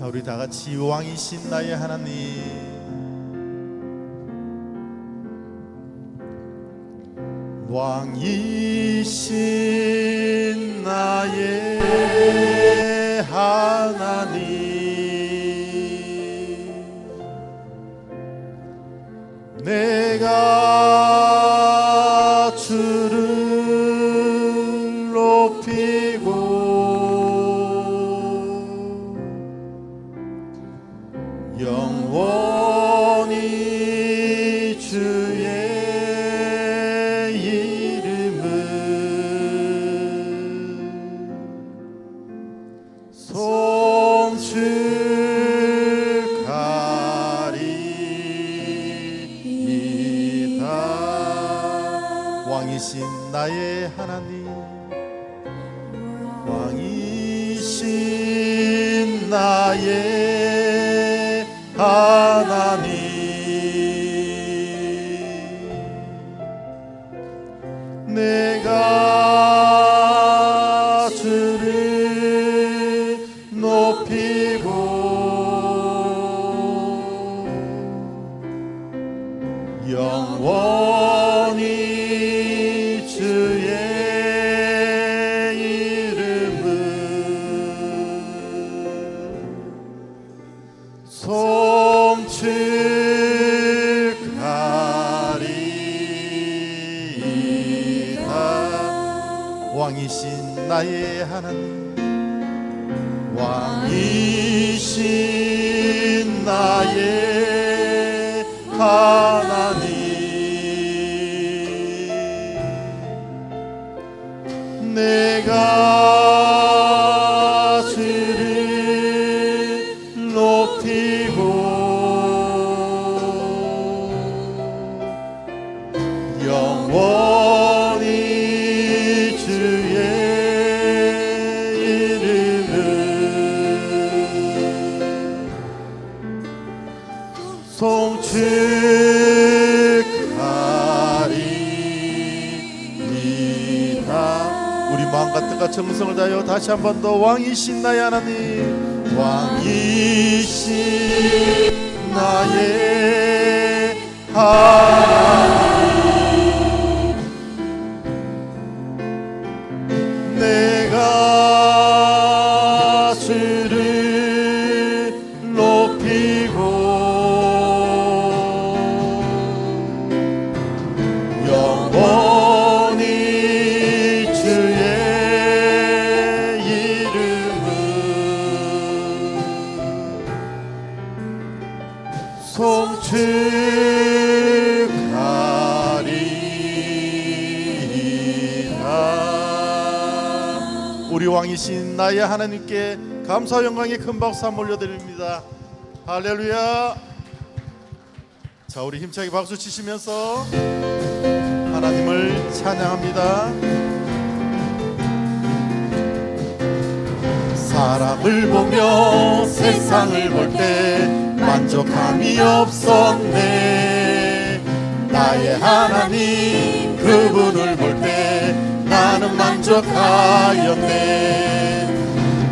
자, 우리 다 같이 왕이신 나의 하나님, 왕이신 나의 하나님, 내가 주를 높이고 영원히 주의 이름을 송축하리이다. 왕이신 나의 하나님, 왕이신 나의 하나님, 내가 주를 높이고 영원히 주의 이름을 송축하리이다. 왕이신 나의 하나님, 왕이신 나의 하나님, 내가 주를 높이고 영원히 주의 이름을 송축하리이다. 우리 마음과 뜻과 정성을 다하여 다시 한 번 더 왕이신 나의 하나님, 왕이신 나의 하나님, 내가 주를 높이고 영원히 주의 이름을 송축하리이다. 우리 왕이신 나의 하나님께 감사와 영광의 큰 박수 한번 올려드립니다. 할렐루야. 자, 우리 힘차게 박수 치시면서 하나님을 찬양합니다. 사람을 보며 세상을 볼 때 만족함이 없었네. 나의 하나님 그분을 볼 때 나는 만족하였네.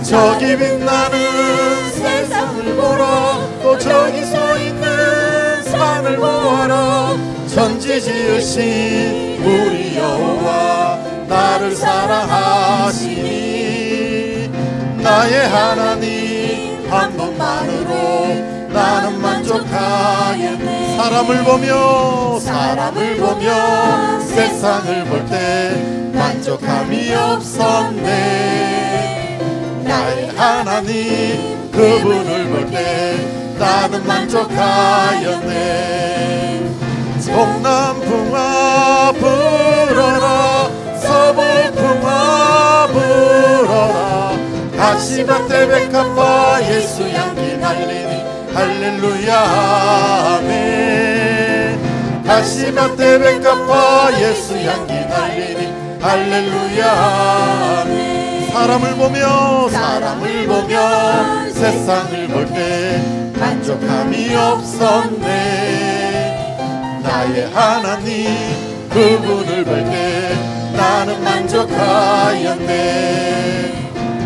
저기 빛나는 세상을 보러 또 저기 서 있는 산을 보아라. 천지 지으신 우리 여호와 나를 사랑하시니 나의 하나님 한 분만으로 나는 만족하였네. 사람을 보며 세상을 볼 때 만족함이 없었네. 나의 하나님 그분을 볼 때 나는 만족하였네. 동남풍아 불어라, 서북풍아 불어라. 가시밭에 백합과 예수 향기 날리니 할렐루야 아멘. 가시밭에 백합과 예수 향기 날리니 할렐루야 아멘. 사람을 보며 세상을 볼 때 만족함이 없었네. 나의 하나님 그분을 볼 때 나는 만족하였네.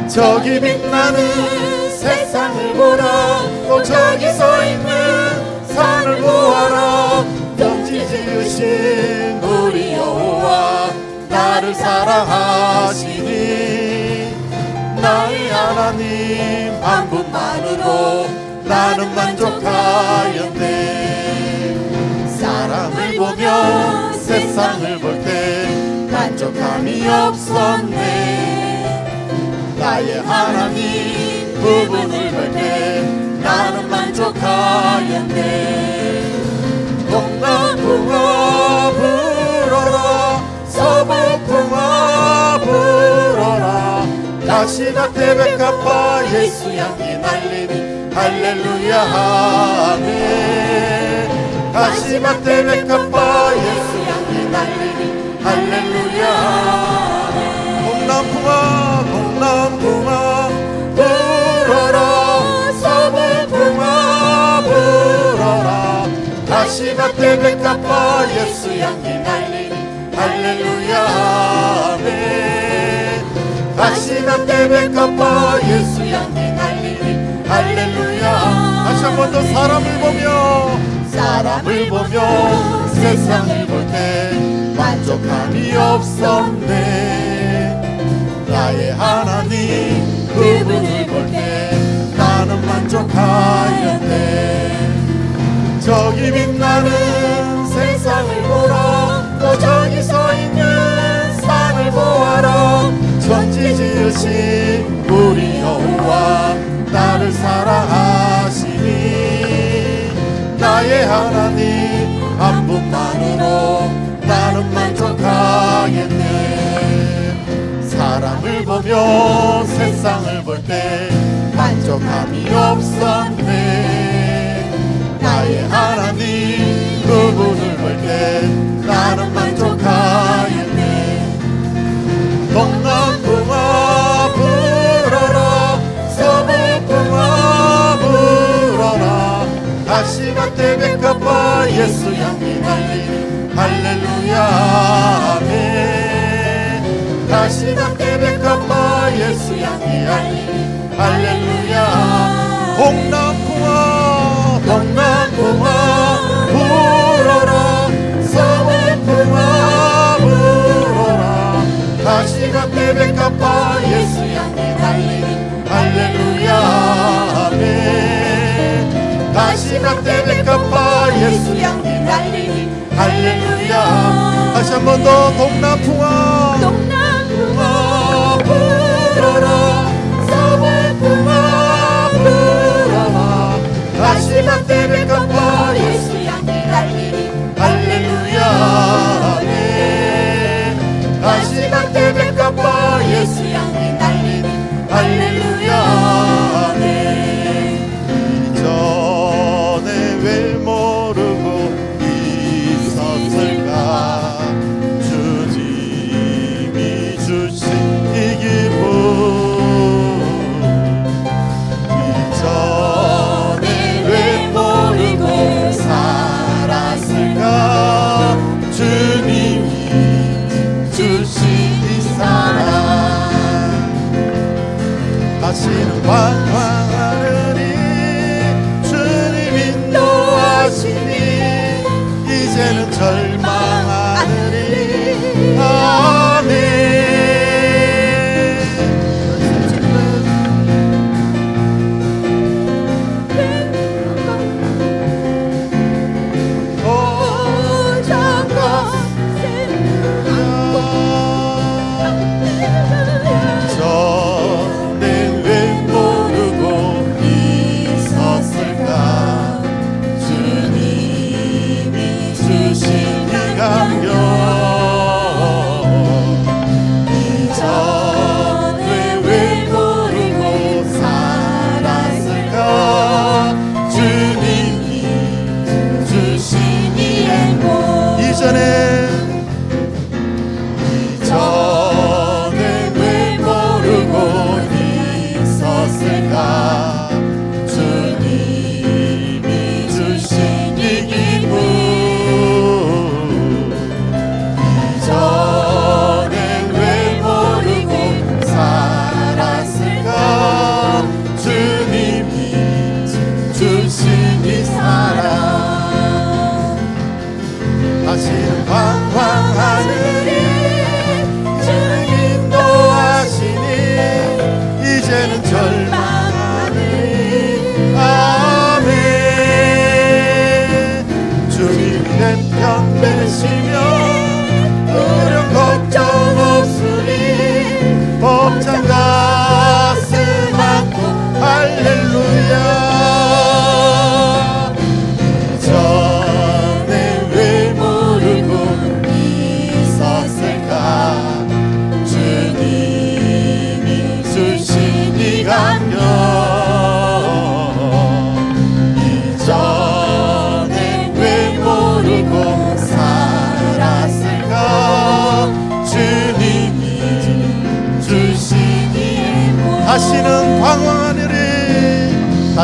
저기 빛나는 세상을 보라. 또 저기 서 있는 산을 보아라. 천지 지으신 우리 여호와 나를 사랑하시니 나의 하나님 한 분만으로 나는 만족하였네. 사람을 보며 세상을 볼 때 만족함이 없었네. 나의 하나님 그분을 볼 때 나는 만족하였네. 동남풍아 불어라. 서북풍아 불어라. 다시마 태백합화 예수 향기 날리니 할렐루야 아멘. 다시마 태백합화 예수 향기 날리니 할렐루야 아멘. 동남풍아 동남풍아 불어라. 서북풍아 불어라. 다시마 태백합화 예수 향기 날리니 할렐루야 아멘. 다시마 태백합화 예수 향기 날리니 할렐루야. 다시 한 번 더 사람을 보며 세상을 볼 때 만족함이 없었네. 나의 하나님 그분을 볼 때 나는 만족하였네. 저기 빛나는 세상을 보라. 또 저기 서 있는 산을 보아라. 천지 지으신 우리 여호와 나를 사랑하시니 나의 하나님 한 분만으로 나는 만족하겠네. 사람을 보며 세상을 볼 때 만족함이 없었네. 나의 하나님 그분을 볼 때 나는 만족하겠네. 동남풍아 불어라. 서북풍아 불어라. 다시마 태백합화 예수 향기 날리니 할렐루야 아멘. 다시마 태백합화 예수 향기 날리니 할렐루야. 동남풍아 동남풍아 불어라. 서북풍아 불어라. 다시마 태백합화 예수 향기 날리니 할렐루야 아멘. 다시마 태백합화 예수 향기 날리니 할렐루야. 다시 한 번 더 동남풍아 동남풍아 불어라. 서북풍아 불어라. 다시마 태백합화 예수 향기 날리니 할렐루야 아멘. 다시마 태백합화 예수 향기 날리니 할렐루야 아멘. 이전에 왜 모르고 있었을까. 주지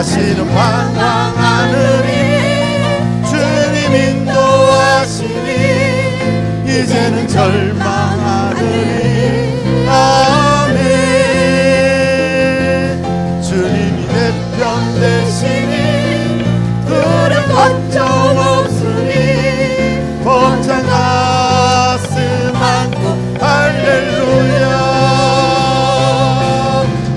다시는 방황하느니 주님 인도하시니 이제는 절망하느니 아멘. 주님이 내 편 되시니 두려움 걱정 없으니 벅찬 가슴 안고 할렐루야.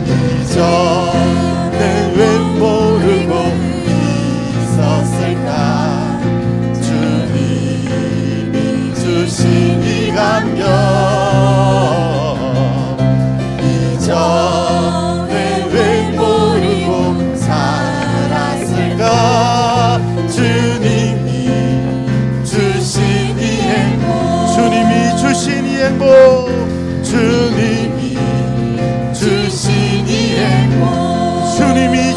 이전에 왜 모르고 있었을까. 주님이 주신 이 감격 이전에 왜 모르고 살았을까. 주님이 주신 이 행복 주님이 주신 이 행복 주님이 주신 이 행복 주님이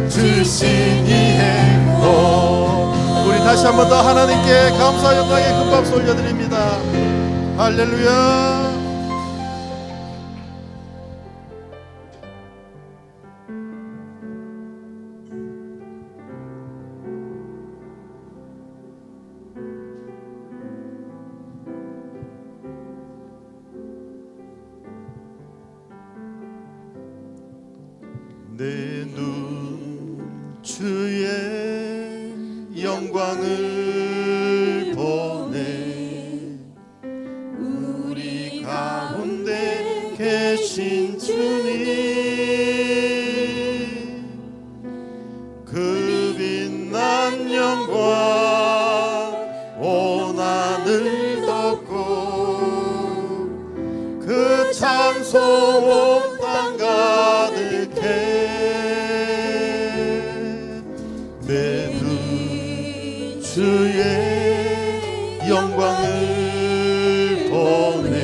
주신 이 행복. 우리 다시 한 번 더 하나님께 감사 영광의 큰 박수 올려드립니다. 할렐루야. 내 눈 주의 영광을 보네. 우리 가운데 계신 주님 그 빛난 영광 온 하늘 덮고 그 찬송 온 땅 가득해. 내 눈 주의 영광을 보네.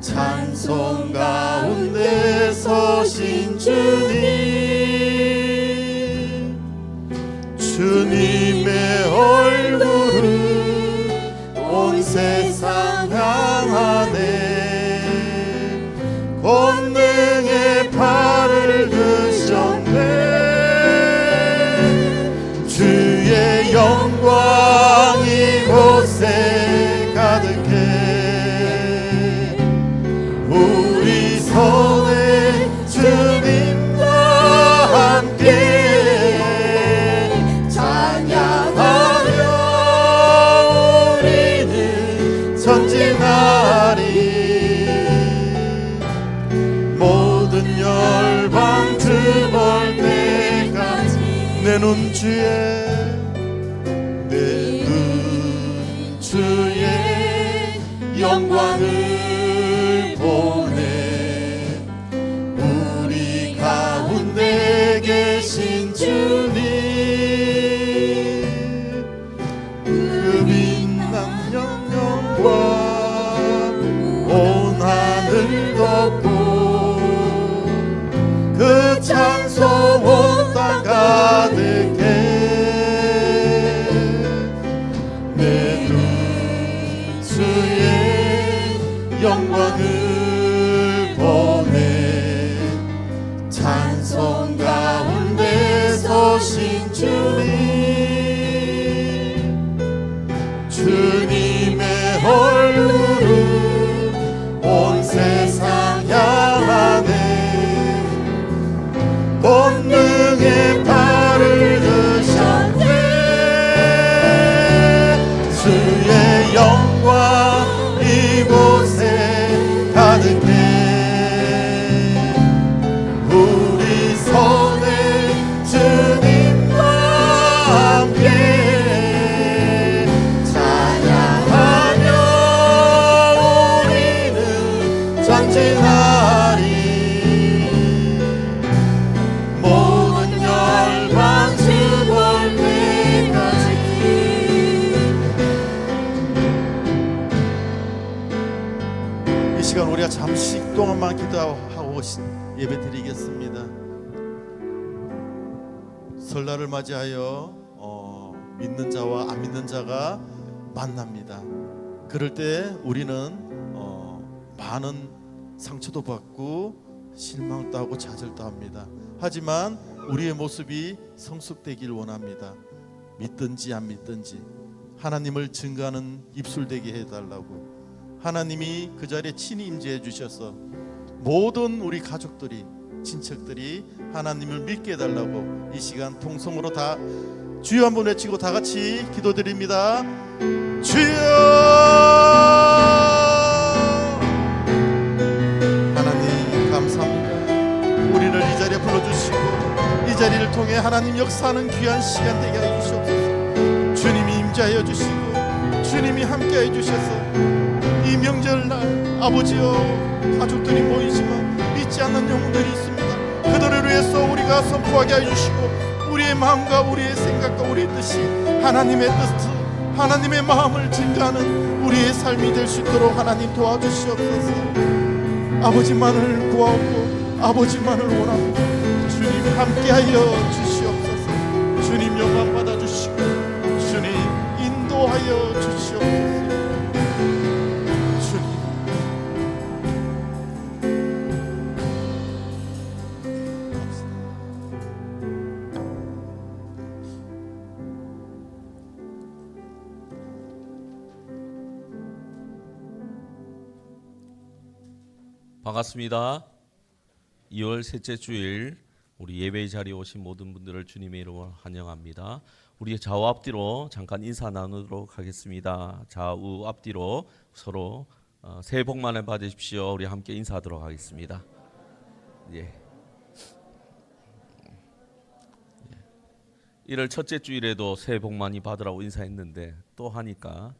찬송 가운데 서신 주님 주님의 얼굴을 온 세상 향하네. 권능의 팔을 드셨네. 주의 영광 이곳에 가득해. 우리 손에 주님과 함께 찬양하며 우리는 전진하리. 모든 열방 주볼 때까지 내 눈 주의 영광을 보네. 우리 가운데 계신 주님 그 빛난 영광 온 하늘 덮고 그 찬송 온 땅 가득해. 내 눈 주의 영광을 보내. 찬송 가운데 서신 주님의 얼굴을 온 세상 향하네. 권능의 팔을 드셨네. 주의 영광 이곳에 가득해. 우리 손에 주님과 함께 찬양하며 우리는 전진하리. 모든 열방 주볼 때까지. 이 시간 우리가 잠시 동안만 기도하고 예배 드리겠습니다. 설날을 맞이하여 믿는 자와 안 믿는 자가 만납니다. 그럴 때 우리는 많은 상처도 받고 실망도 하고 좌절도 합니다. 하지만 우리의 모습이 성숙되길 원합니다. 믿든지 안 믿든지 하나님을 증거하는 입술 되게 해달라고, 하나님이 그 자리에 친히 임재해 주셔서 모든 우리 가족들이, 친척들이 하나님을 믿게 해달라고 이 시간 통성으로 다 주여 한번 외치고 다 같이 기도드립니다. 주여! 하나님 감사합니다. 우리를 이 자리에 불러주시고 이 자리를 통해 하나님 역사하는 귀한 시간 되게 하여 주시옵소서. 주님이 임재하여 주시고 주님이 함께하여 주셔서 이 명절날 아버지여, 가족들이 모이지만 믿지 않는 영혼들이 있습니다. 그들을 위해서 우리가 선포하게 하여 주시고 우리의 마음과 우리의 생각과 우리의 뜻이 하나님의 뜻, 하나님의 마음을 증가하는 우리의 삶이 될 수 있도록 하나님 도와주시옵소서. 아버지만을 구하고 아버지만을 원합니다. 주님 함께하여 주시옵소서. 주님 영광 받아주시고 주님 인도하여 주시옵소서. 반갑습니다. 2월 셋째 주일 우리 예배 자리에 오신 모든 분들을 주님의 이름으로 환영합니다. 우리 좌우 앞뒤로 잠깐 인사 나누도록 하겠습니다. 좌우 앞뒤로 서로 새해 복 많이 받으십시오. 우리 함께 인사하도록 하겠습니다. 예. 1월 첫째 주일에도 새해 복 많이 받으라고 인사했는데 또 하니까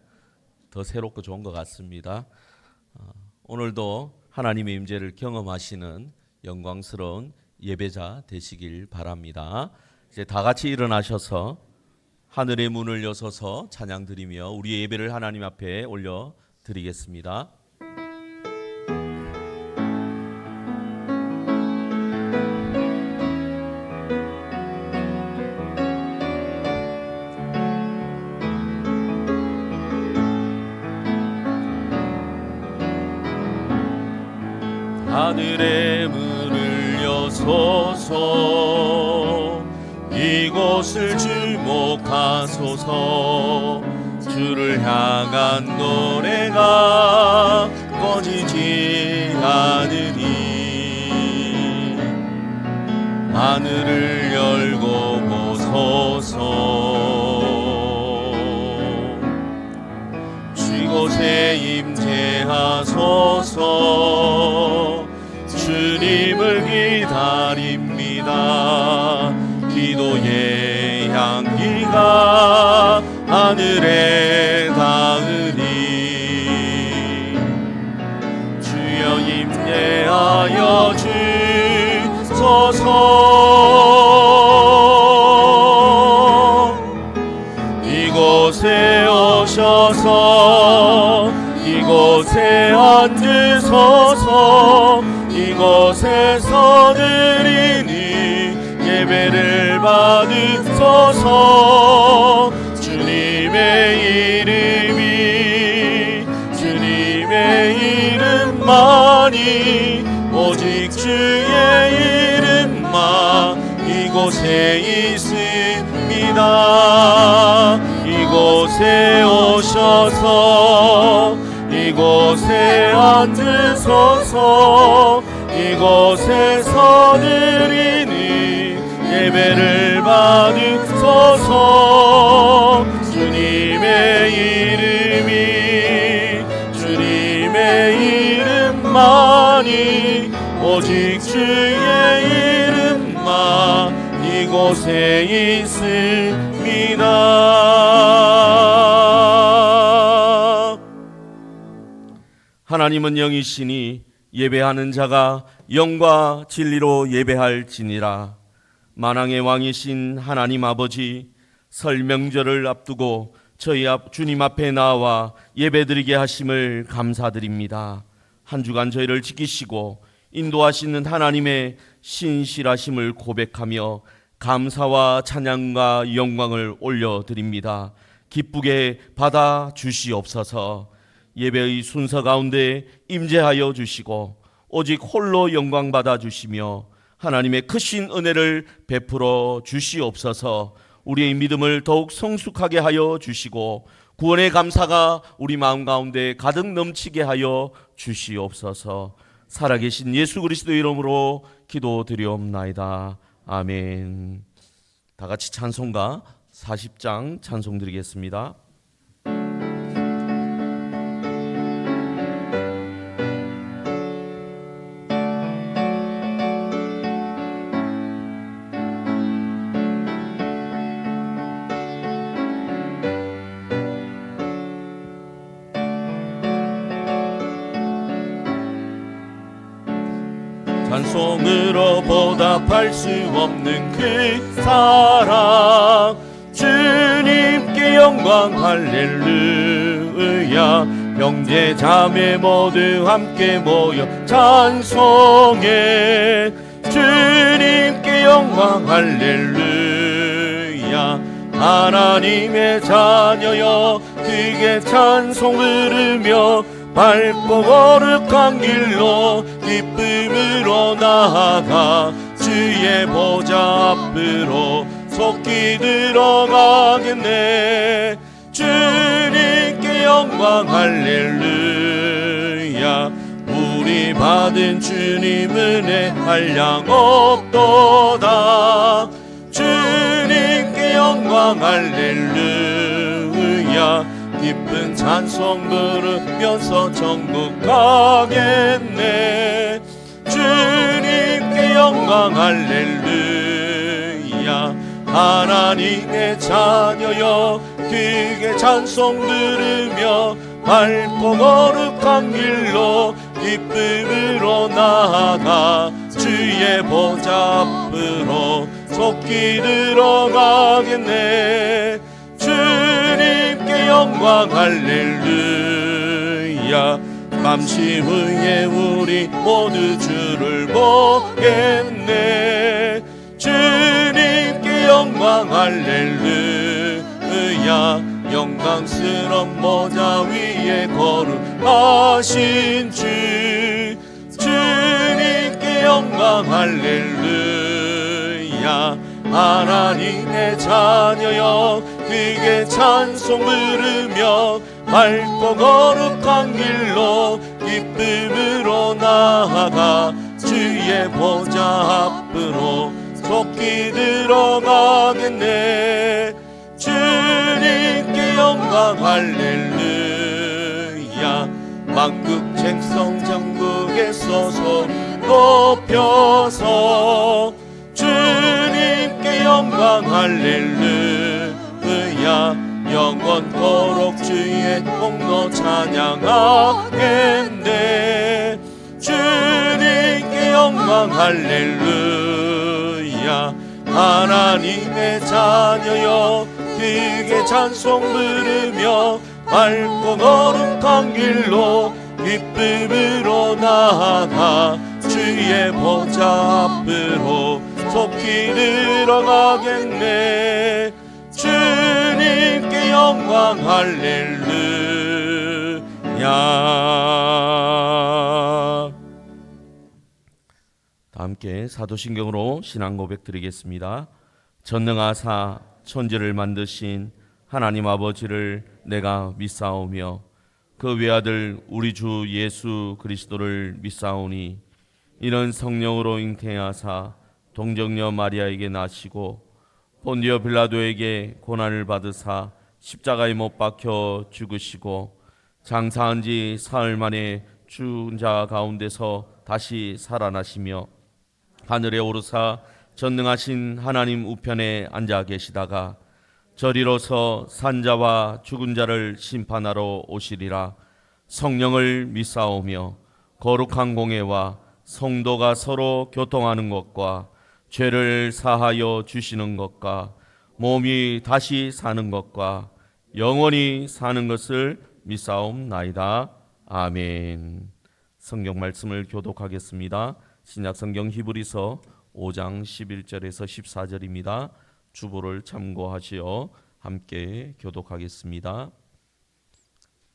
더 새롭고 좋은 것 같습니다. 오늘도 하나님의 임재를 경험하시는 영광스러운 예배자 되시길 바랍니다. 이제 다 같이 일어나셔서 하늘의 문을 여서서 찬양 드리며 우리의 예배를 하나님 앞에 올려 드리겠습니다. 하늘의 문을 여소서, 이곳을 주목하소서. 주를 향한 노래가 꺼지지 않으니 하늘을 열고 보소서. 이곳에 임재하소서. 주님을 기다립니다. 기도의 향기가 하늘에 닿으니 주여 임재하여 주소서. 이곳에 오셔서 이곳에 앉으소서. 이곳에서 드리니 예배를 받으소서. 주님의 이름만이 오직 주의 이름만 이곳에 있습니다. 이곳에 오셔서 이곳에 앉으소서. 이곳에서 드리니 예배를 받으소서. 주님의 이름만이 오직 주의 이름만 이곳에 있습니다. 하나님은 영이시니 예배하는 자가 영과 진리로 예배할지니라. 만왕의 왕이신 하나님 아버지, 설 명절을 앞두고 저희 주님 앞에 나와 예배드리게 하심을 감사드립니다. 한 주간 저희를 지키시고 인도하시는 하나님의 신실하심을 고백하며 감사와 찬양과 영광을 올려드립니다. 기쁘게 받아 주시옵소서. 예배의 순서 가운데 임재하여 주시고 오직 홀로 영광 받아 주시며 하나님의 크신 은혜를 베풀어 주시옵소서. 우리의 믿음을 더욱 성숙하게 하여 주시고 구원의 감사가 우리 마음 가운데 가득 넘치게 하여 주시옵소서. 살아계신 예수 그리스도의 이름으로 기도드리옵나이다. 아멘. 다 같이 찬송가 40장 찬송 드리겠습니다. 찬송으로 보답할 수 없는 그 사랑, 주님께 영광 할렐루야. 형제 자매 모두 함께 모여 찬송해. 주님께 영광 할렐루야. 하나님의 자녀여 크게 찬송 부르며 밝고 거룩한 길로 기쁨으로 나아가 주의 보좌 앞으로 속히 들어가겠네. 주님께 영광 할렐루야. 우리 받은 주님 은혜 한량 없도다. 주님께 영광 할렐루야. 기쁜 찬송 부르면서 천국 가겠네. 주님께 영광 할렐루야. 하나님의 자녀여 크게 찬송 부르며 밝고 거룩한 길로 기쁨으로 나아가 주의 보좌 앞으로 속히 들어가겠네. 주님께 영광 할렐루야. 잠시 후에 우리 모두 주를 보겠네. 주님께 영광 할렐루야. 영광스러운 모자 위에 거룩하신 주, 주님께 영광 할렐루야. 하나님의 자녀여 크게 찬송 부르며 밝고 거룩한 길로 기쁨으로 나아가 주의 보좌 앞으로 속히 들어가겠네. 주님께 영광 할렐루야. 만국 백성 전국에서 소리 높여서 주님께 영광 할렐루야. 영원토록 주의 공로 찬양하겠네. 주님께 영광 할렐루야. 하나님의 자녀여 크게 찬송 부르며 밝고 거룩한 길로 기쁨으로 나아가 주의 보좌 앞으로 속히 들어가겠네. 주님께 영광 할렐루야. 다 함께 사도신경으로 신앙 고백 드리겠습니다. 전능하사 천지를 만드신 하나님 아버지를 내가 믿사오며 그 외아들 우리 주 예수 그리스도를 믿사오니 이는 성령으로 잉태하사 동정녀 마리아에게 나시고 본디오 빌라도에게 고난을 받으사 십자가에 못 박혀 죽으시고 장사한 지 사흘 만에 죽은 자 가운데서 다시 살아나시며 하늘에 오르사 전능하신 하나님 우편에 앉아 계시다가 저리로서 산자와 죽은 자를 심판하러 오시리라. 성령을 믿사오며 거룩한 공회와 성도가 서로 교통하는 것과 죄를 사하여 주시는 것과 몸이 다시 사는 것과 영원히 사는 것을 믿사옵나이다. 아멘. 성경 말씀을 교독하겠습니다. 신약성경 히브리서 5장 11절에서 14절입니다. 주보를 참고하시어 함께 교독하겠습니다.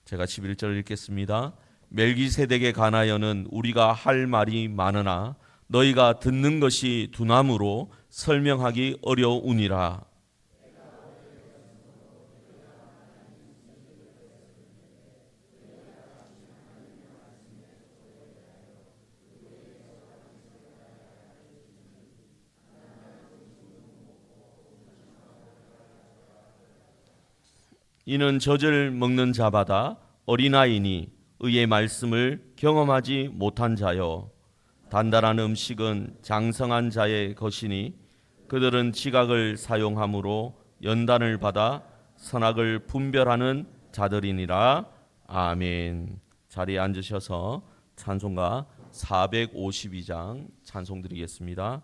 제가 11절 읽겠습니다. 멜기세덱에 관하여는 우리가 할 말이 많으나 너희가 듣는 것이 두나무로 설명하기 어려우니라. 이는 젖을 먹는 자마다 어린아이니 의의 말씀을 경험하지 못한 자여, 단단한 음식은 장성한 자의 것이니 그들은 지각을 사용함으로 연단을 받아 선악을 분별하는 자들이니라. 아멘. 자리에 앉으셔서 찬송가 452장 찬송 드리겠습니다.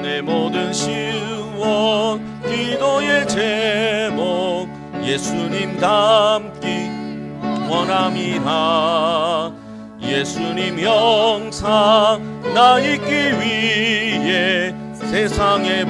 내 모든 시원 기도의 제목 예수님 닮기 원함이라. 예수님 영상 나 잊기 위해 세상에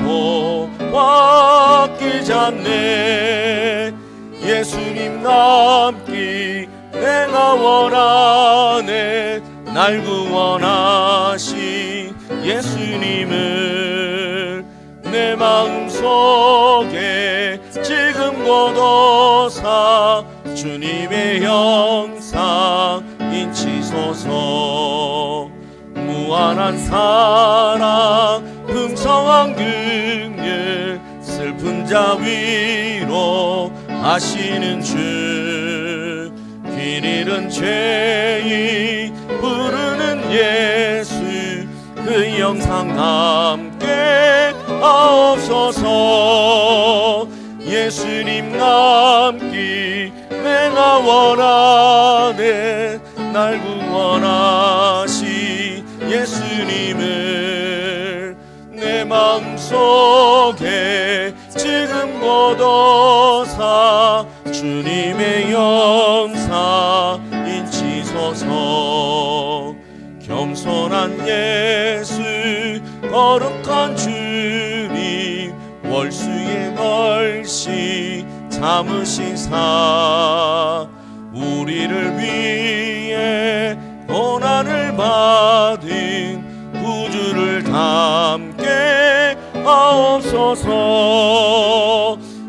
보았기 않네. 예수님 닮기 내가 원하네. 날 구원하신 예수님을 내 마음속에 지금 걷어사 주님의 영상 인치소서. 무한한 사랑 풍성한 긍휼 슬픈 자 위로 하시는 주. 길 잃은 죄인 부르는 예수 그 영상 함께 하옵소서. 예수님 남기 내가 원하네. 날 구원하신 예수님을 내 마음속에 지금 걷어사 주님의 영상 인치소서. 겸손한 예수 거룩한 주님 월수의 멀시 참으신 사. 우리를 위해 고난을 받은 구주를 담게 하옵소서.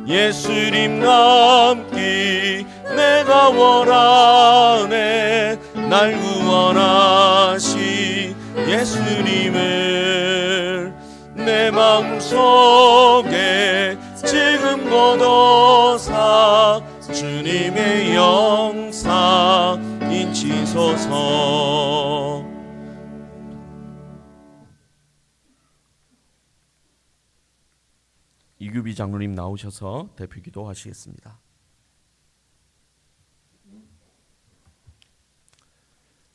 예수님 남기 내가 원하네. 날 구원하신 예수님을 내 마음속에 지금 걷어사 주님의 영상 인치소서. 이규비 장로님 나오셔서 대표기도 하시겠습니다.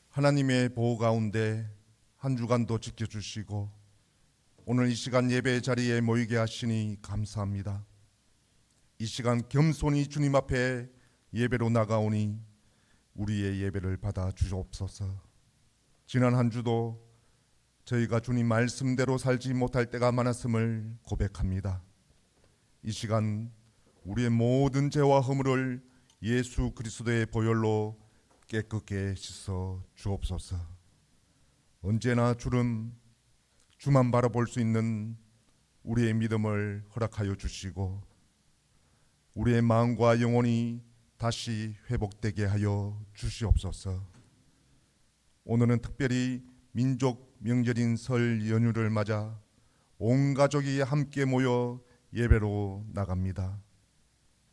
하나님의 보호 가운데 한 주간도 지켜주시고 오늘 이 시간 예배 자리에 모이게 하시니 감사합니다. 이 시간 겸손히 주님 앞에 예배로 나가오니 우리의 예배를 받아 주옵소서. 지난 한 주도 저희가 주님 말씀대로 살지 못할 때가 많았음을 고백합니다. 이 시간 우리의 모든 죄와 허물을 예수 그리스도의 보혈로 깨끗게 씻어 주옵소서. 언제나 주만 바라볼 수 있는 우리의 믿음을 허락하여 주시고 우리의 마음과 영혼이 다시 회복되게 하여 주시옵소서. 오늘은 특별히 민족 명절인 설 연휴를 맞아 온 가족이 함께 모여 예배로 나갑니다.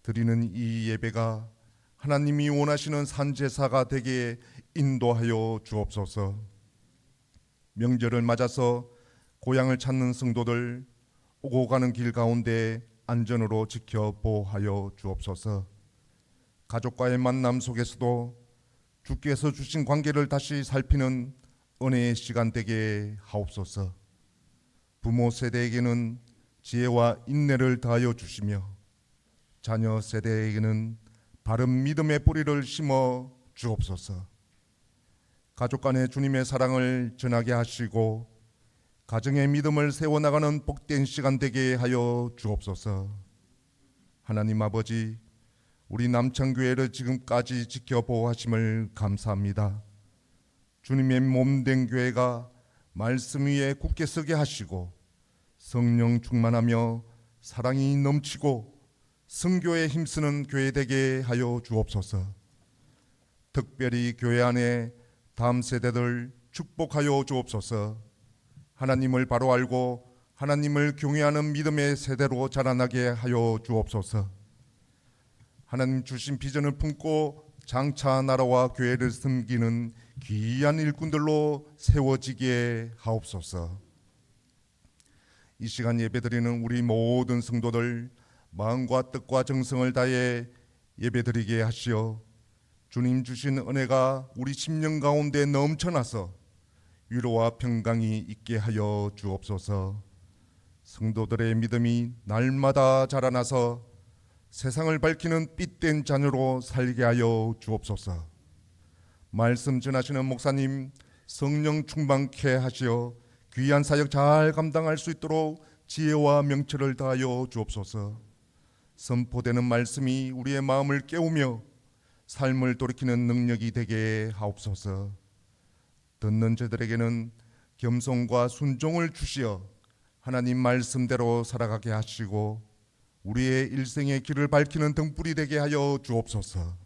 드리는 이 예배가 하나님이 원하시는 산제사가 되게 인도하여 주옵소서. 명절을 맞아서 고향을 찾는 성도들 오고 가는 길 가운데 안전으로 지켜 보호하여 주옵소서. 가족과의 만남 속에서도 주께서 주신 관계를 다시 살피는 은혜의 시간 되게 하옵소서. 부모 세대에게는 지혜와 인내를 다하여 주시며 자녀 세대에게는 바른 믿음의 뿌리를 심어 주옵소서. 가족 간의 주님의 사랑을 전하게 하시고 가정의 믿음을 세워나가는 복된 시간 되게 하여 주옵소서. 하나님 아버지, 우리 남창교회를 지금까지 지켜보호하심을 감사합니다. 주님의 몸된 교회가 말씀 위에 굳게 서게 하시고 성령 충만하며 사랑이 넘치고 성교에 힘쓰는 교회 되게 하여 주옵소서. 특별히 교회 안에 다음 세대들 축복하여 주옵소서. 하나님을 바로 알고 하나님을 경외하는 믿음의 세대로 자라나게 하여 주옵소서. 하나님 주신 비전을 품고 장차 나라와 교회를 섬기는 귀한 일꾼들로 세워지게 하옵소서. 이 시간 예배드리는 우리 모든 성도들 마음과 뜻과 정성을 다해 예배드리게 하시어 주님 주신 은혜가 우리 심령 가운데 넘쳐나서 위로와 평강이 있게 하여 주옵소서. 성도들의 믿음이 날마다 자라나서 세상을 밝히는 빛된 자녀로 살게 하여 주옵소서. 말씀 전하시는 목사님 성령 충만케 하시어 귀한 사역 잘 감당할 수 있도록 지혜와 명철을 다하여 주옵소서. 선포되는 말씀이 우리의 마음을 깨우며 삶을 돌이키는 능력이 되게 하옵소서. 듣는 저들에게는 겸손과 순종을 주시어 하나님 말씀대로 살아가게 하시고 우리의 일생의 길을 밝히는 등불이 되게 하여 주옵소서.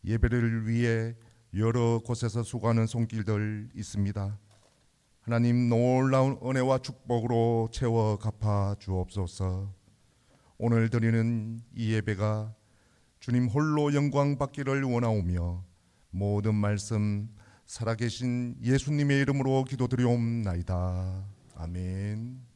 예배를 위해 여러 곳에서 수고하는 손길들 있습니다. 하나님 놀라운 은혜와 축복으로 채워 갚아 주옵소서. 오늘 드리는 이 예배가 주님 홀로 영광 받기를 원하오며 모든 말씀 살아계신 예수님의 이름으로 기도드리옵나이다. 아멘.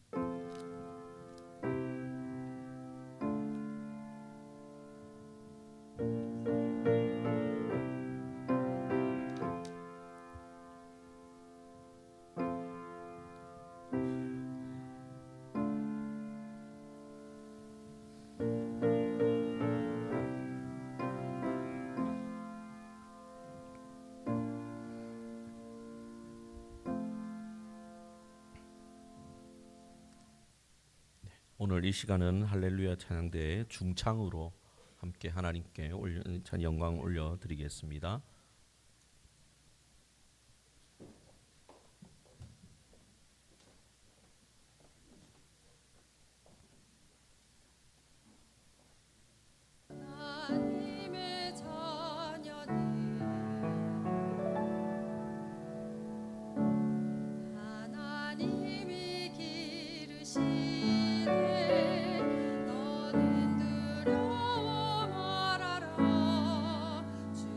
오늘 이 시간은 할렐루야 찬양대의 중창으로 함께 하나님께 영광 올려드리겠습니다. 하나님의 자녀들 하나님이 기르시되 너는 두려워 말아라 주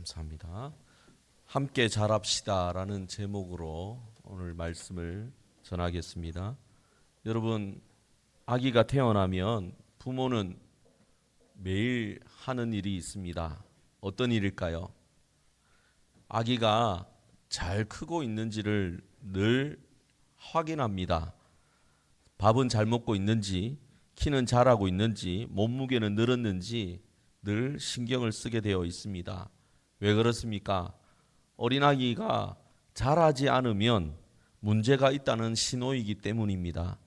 감사합니다. 함께 자랍시다라는 제목으로 오늘 말씀을 전하겠습니다. 여러분, 아기가 태어나면 부모는 매일 하는 일이 있습니다. 어떤 일일까요? 아기가 잘 크고 있는지를 늘 확인합니다. 밥은 잘 먹고 있는지, 키는 자라고 있는지, 몸무게는 늘었는지 늘 신경을 쓰게 되어 있습니다. 왜 그렇습니까? 어린아기가 자라지 않으면 문제가 있다는 신호이기 때문입니다.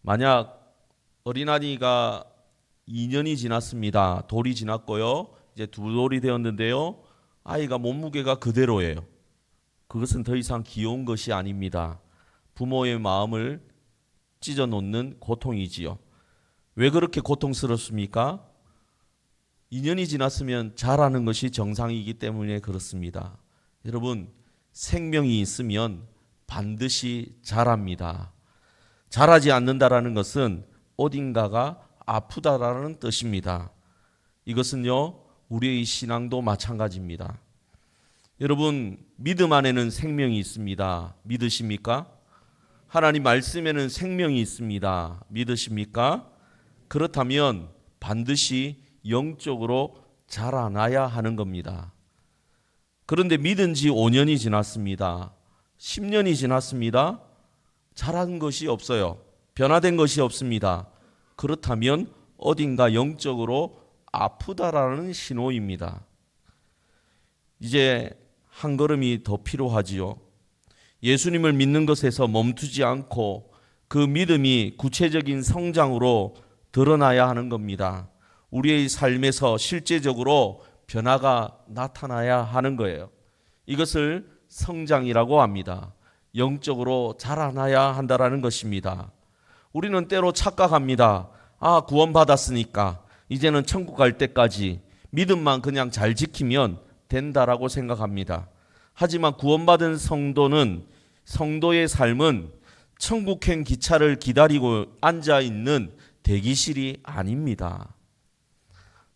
만약 어린아이가 2년이 지났습니다. 돌이 지났고요. 이제 두 돌이 되었는데요. 아이가 몸무게가 그대로예요. 그것은 더 이상 귀여운 것이 아닙니다. 부모의 마음을 찢어놓는 고통이지요. 왜 그렇게 고통스럽습니까? 2년이 지났으면 자라는 것이 정상이기 때문에 그렇습니다. 여러분, 생명이 있으면 반드시 자랍니다. 자라지 않는다라는 것은 어딘가가 아프다라는 뜻입니다. 이것은요, 우리의 신앙도 마찬가지입니다. 여러분, 믿음 안에는 생명이 있습니다. 믿으십니까? 하나님 말씀에는 생명이 있습니다. 믿으십니까? 그렇다면 반드시 영적으로 자라나야 하는 겁니다. 그런데 믿은 지 5년이 지났습니다. 10년이 지났습니다. 자란 것이 없어요. 변화된 것이 없습니다. 그렇다면 어딘가 영적으로 아프다라는 신호입니다. 이제 한 걸음이 더 필요하지요. 예수님을 믿는 것에서 멈추지 않고 그 믿음이 구체적인 성장으로 드러나야 하는 겁니다. 우리의 삶에서 실제적으로 변화가 나타나야 하는 거예요. 이것을 성장이라고 합니다. 영적으로 자라나야 한다라는 것입니다. 우리는 때로 착각합니다. 구원받았으니까 이제는 천국 갈 때까지 믿음만 그냥 잘 지키면 된다라고 생각합니다. 하지만 구원받은 성도의 삶은 천국행 기차를 기다리고 앉아있는 대기실이 아닙니다.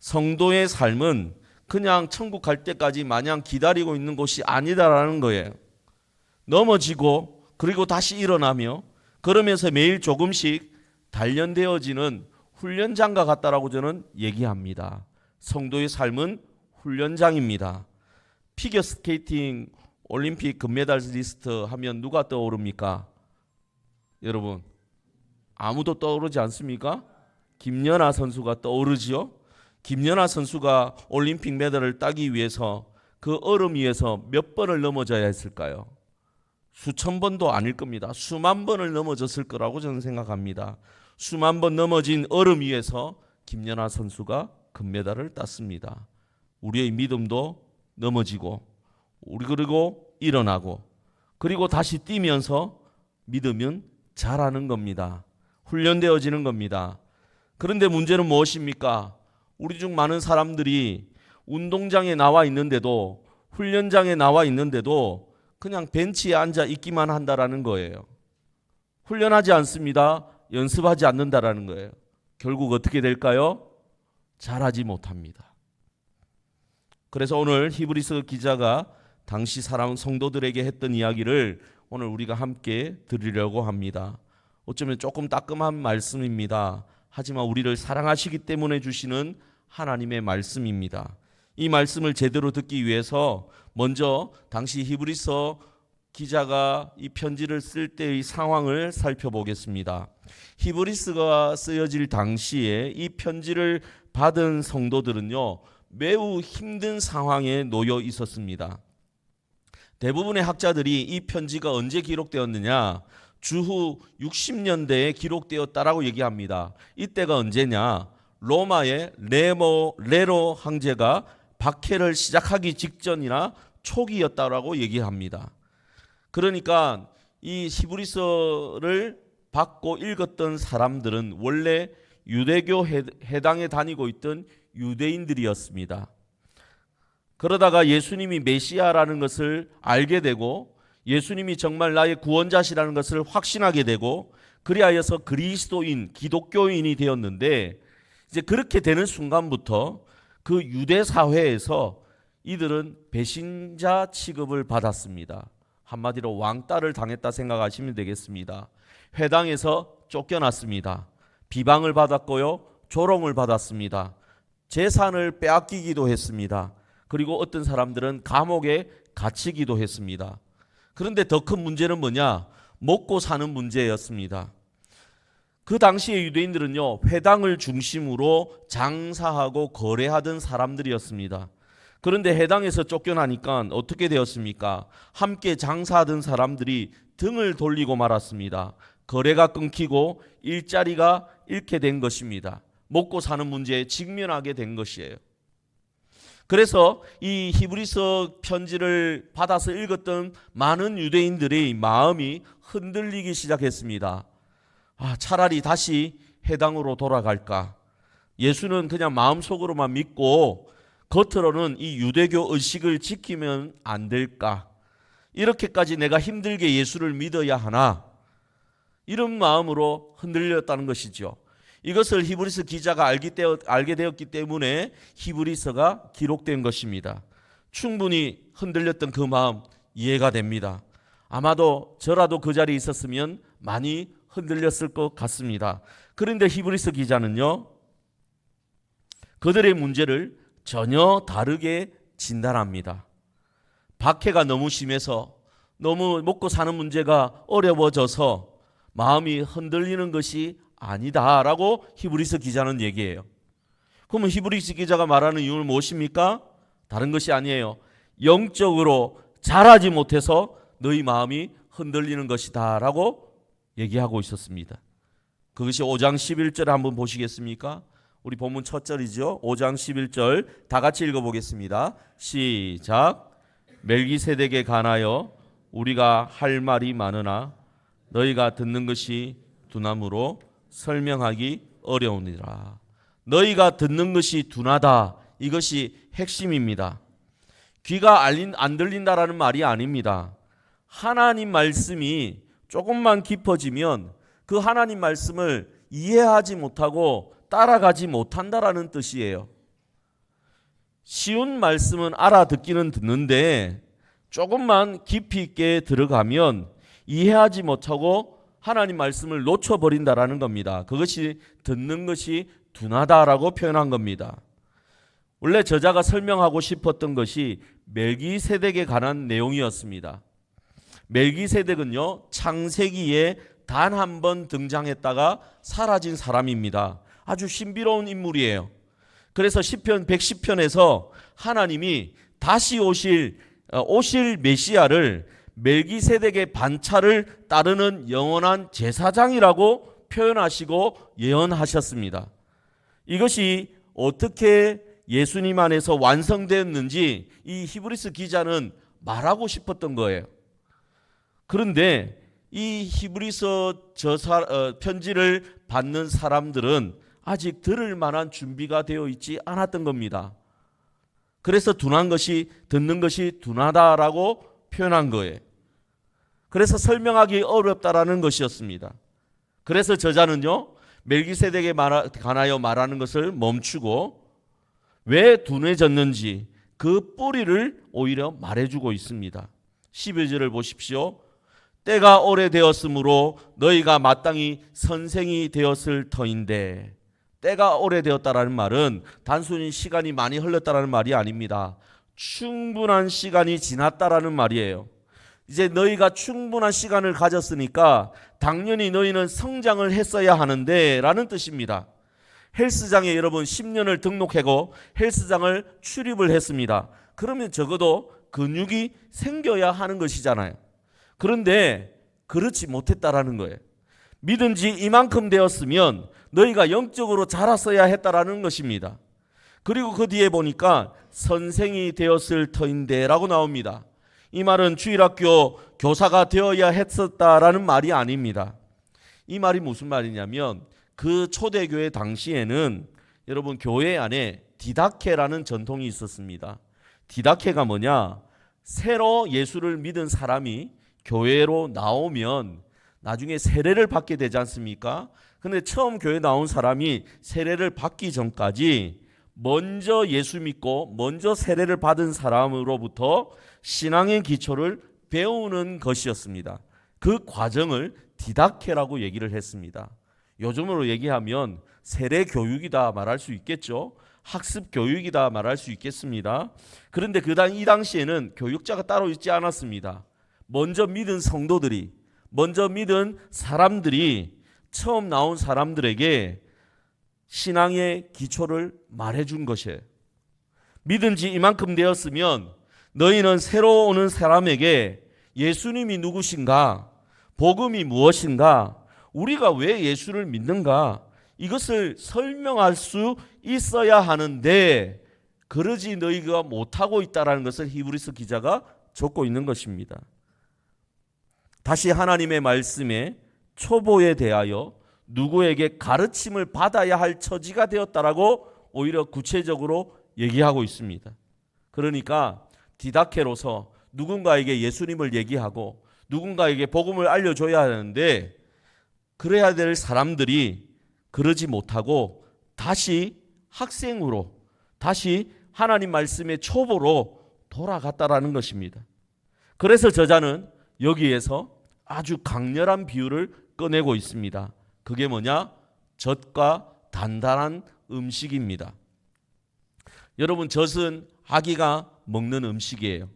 성도의 삶은 그냥 천국 갈 때까지 마냥 기다리고 있는 곳이 아니다라는 거예요. 넘어지고 그리고 다시 일어나며 그러면서 매일 조금씩 단련되어지는 훈련장과 같다라고 저는 얘기합니다. 성도의 삶은 훈련장입니다. 피겨스케이팅 올림픽 금메달리스트 하면 누가 떠오릅니까? 여러분, 아무도 떠오르지 않습니까? 김연아 선수가 떠오르지요? 김연아 선수가 올림픽 메달을 따기 위해서 그 얼음 위에서 몇 번을 넘어져야 했을까요? 수천 번도 아닐 겁니다. 수만 번을 넘어졌을 거라고 저는 생각합니다. 수만 번 넘어진 얼음 위에서 김연아 선수가 금메달을 땄습니다. 우리의 믿음도 넘어지고 우리 그리고 일어나고 그리고 다시 뛰면서 믿으면 자라는 겁니다. 훈련되어지는 겁니다. 그런데 문제는 무엇입니까? 우리 중 많은 사람들이 운동장에 나와 있는데도 훈련장에 나와 있는데도 그냥 벤치에 앉아 있기만 한다라는 거예요. 훈련하지 않습니다. 연습하지 않는다라는 거예요. 결국 어떻게 될까요? 잘하지 못합니다. 그래서 오늘 히브리서 기자가 당시 사랑 성도들에게 했던 이야기를 오늘 우리가 함께 들으려고 합니다. 어쩌면 조금 따끔한 말씀입니다. 하지만 우리를 사랑하시기 때문에 주시는 하나님의 말씀입니다. 이 말씀을 제대로 듣기 위해서 먼저 당시 히브리서 기자가 이 편지를 쓸 때의 상황을 살펴보겠습니다. 히브리서가 쓰여질 당시에 이 편지를 받은 성도들은요, 매우 힘든 상황에 놓여 있었습니다. 대부분의 학자들이 이 편지가 언제 기록되었느냐, 주후 60년대에 기록되었다라고 얘기합니다. 이때가 언제냐? 로마의 네로 황제가 박해를 시작하기 직전이나 초기였다라고 얘기합니다. 그러니까 이 히브리서를 받고 읽었던 사람들은 원래 유대교 해당에 다니고 있던 유대인들이었습니다. 그러다가 예수님이 메시아라는 것을 알게 되고 예수님이 정말 나의 구원자시라는 것을 확신하게 되고 그리하여서 그리스도인, 기독교인이 되었는데 이제 그렇게 되는 순간부터 그 유대 사회에서 이들은 배신자 취급을 받았습니다. 한마디로 왕따를 당했다 생각하시면 되겠습니다. 회당에서 쫓겨났습니다. 비방을 받았고요, 조롱을 받았습니다. 재산을 빼앗기기도 했습니다. 그리고 어떤 사람들은 감옥에 갇히기도 했습니다. 그런데 더 큰 문제는 뭐냐? 먹고 사는 문제였습니다. 그 당시에 유대인들은요, 회당을 중심으로 장사하고 거래하던 사람들이었습니다. 그런데 회당에서 쫓겨나니까 어떻게 되었습니까? 함께 장사하던 사람들이 등을 돌리고 말았습니다. 거래가 끊기고 일자리가 잃게 된 것입니다. 먹고 사는 문제에 직면하게 된 것이에요. 그래서 이 히브리서 편지를 받아서 읽었던 많은 유대인들의 마음이 흔들리기 시작했습니다. 차라리 다시 회당으로 돌아갈까? 예수는 그냥 마음속으로만 믿고 겉으로는 이 유대교 의식을 지키면 안 될까? 이렇게까지 내가 힘들게 예수를 믿어야 하나? 이런 마음으로 흔들렸다는 것이죠. 이것을 히브리서 기자가 알게 되었기 때문에 히브리서가 기록된 것입니다. 충분히 흔들렸던 그 마음 이해가 됩니다. 아마도 저라도 그 자리에 있었으면 많이 흔들렸을 것 같습니다. 그런데 히브리서 기자는요, 그들의 문제를 전혀 다르게 진단합니다. 박해가 너무 심해서, 너무 먹고 사는 문제가 어려워져서 마음이 흔들리는 것이 아니다라고 히브리서 기자는 얘기해요. 그러면 히브리서 기자가 말하는 이유는 무엇입니까? 다른 것이 아니에요. 영적으로 자라지 못해서 너희 마음이 흔들리는 것이다 라고 얘기하고 있었습니다. 그것이 5장 11절 한번 보시겠습니까? 우리 본문 첫 절이죠. 5장 11절 다 같이 읽어보겠습니다. 시작. 멜기세덱에 관하여 우리가 할 말이 많으나 너희가 듣는 것이 둔함으로 설명하기 어려우니라. 너희가 듣는 것이 둔하다. 이것이 핵심입니다. 귀가 안 들린다라는 말이 아닙니다. 하나님 말씀이 조금만 깊어지면 그 하나님 말씀을 이해하지 못하고 따라가지 못한다라는 뜻이에요. 쉬운 말씀은 알아듣기는 듣는데 조금만 깊이 있게 들어가면 이해하지 못하고 하나님 말씀을 놓쳐버린다라는 겁니다. 그것이 듣는 것이 둔하다라고 표현한 겁니다. 원래 저자가 설명하고 싶었던 것이 멜기세덱에 관한 내용이었습니다. 멜기세덱은요, 창세기에 단 한 번 등장했다가 사라진 사람입니다. 아주 신비로운 인물이에요. 그래서 시편 110편에서 하나님이 다시 오실 메시아를 멜기세덱의 반차를 따르는 영원한 제사장이라고 표현하시고 예언하셨습니다. 이것이 어떻게 예수님 안에서 완성되었는지 이 히브리서 기자는 말하고 싶었던 거예요. 그런데 이 히브리서 편지를 받는 사람들은 아직 들을 만한 준비가 되어 있지 않았던 겁니다. 그래서 듣는 것이 둔하다라고 표현한 거예요. 그래서 설명하기 어렵다라는 것이었습니다. 그래서 저자는요, 멜기세덱에 관하여 말하는 것을 멈추고 왜 둔해졌는지 그 뿌리를 오히려 말해주고 있습니다. 12절을 보십시오. 때가 오래되었으므로 너희가 마땅히 선생이 되었을 터인데, 때가 오래되었다라는 말은 단순히 시간이 많이 흘렀다라는 말이 아닙니다. 충분한 시간이 지났다라는 말이에요. 이제 너희가 충분한 시간을 가졌으니까 당연히 너희는 성장을 했어야 하는데 라는 뜻입니다. 헬스장에 여러분 10년을 등록하고 헬스장을 출입을 했습니다. 그러면 적어도 근육이 생겨야 하는 것이잖아요. 그런데 그렇지 못했다라는 거예요. 믿은 지 이만큼 되었으면 너희가 영적으로 자랐어야 했다라는 것입니다. 그리고 그 뒤에 보니까 선생이 되었을 터인데 라고 나옵니다. 이 말은 주일학교 교사가 되어야 했었다라는 말이 아닙니다. 이 말이 무슨 말이냐면 그 초대교회 당시에는 여러분 교회 안에 디다케라는 전통이 있었습니다. 디다케가 뭐냐? 새로 예수를 믿은 사람이 교회로 나오면 나중에 세례를 받게 되지 않습니까? 근데 처음 교회 나온 사람이 세례를 받기 전까지 먼저 예수 믿고 먼저 세례를 받은 사람으로부터 신앙의 기초를 배우는 것이었습니다. 그 과정을 디다케라고 얘기를 했습니다. 요즘으로 얘기하면 세례 교육이다 말할 수 있겠죠. 학습 교육이다 말할 수 있겠습니다. 그런데 이 당시에는 교육자가 따로 있지 않았습니다. 먼저 믿은 성도들이, 먼저 믿은 사람들이, 처음 나온 사람들에게 신앙의 기초를 말해준 것이에요. 믿은 지 이만큼 되었으면 너희는 새로 오는 사람에게 예수님이 누구신가, 복음이 무엇인가, 우리가 왜 예수를 믿는가, 이것을 설명할 수 있어야 하는데 그러지 너희가 못하고 있다는 것을 히브리서 기자가 적고 있는 것입니다. 다시 하나님의 말씀에 초보에 대하여 누구에게 가르침을 받아야 할 처지가 되었다라고 오히려 구체적으로 얘기하고 있습니다. 그러니까 디다케로서 누군가에게 예수님을 얘기하고 누군가에게 복음을 알려줘야 하는데 그래야 될 사람들이 그러지 못하고 다시 학생으로, 다시 하나님 말씀의 초보로 돌아갔다라는 것입니다. 그래서 저자는 여기에서 아주 강렬한 비유를 꺼내고 있습니다. 그게 뭐냐? 젖과 단단한 음식입니다. 여러분, 젖은 아기가 먹는 음식이에요.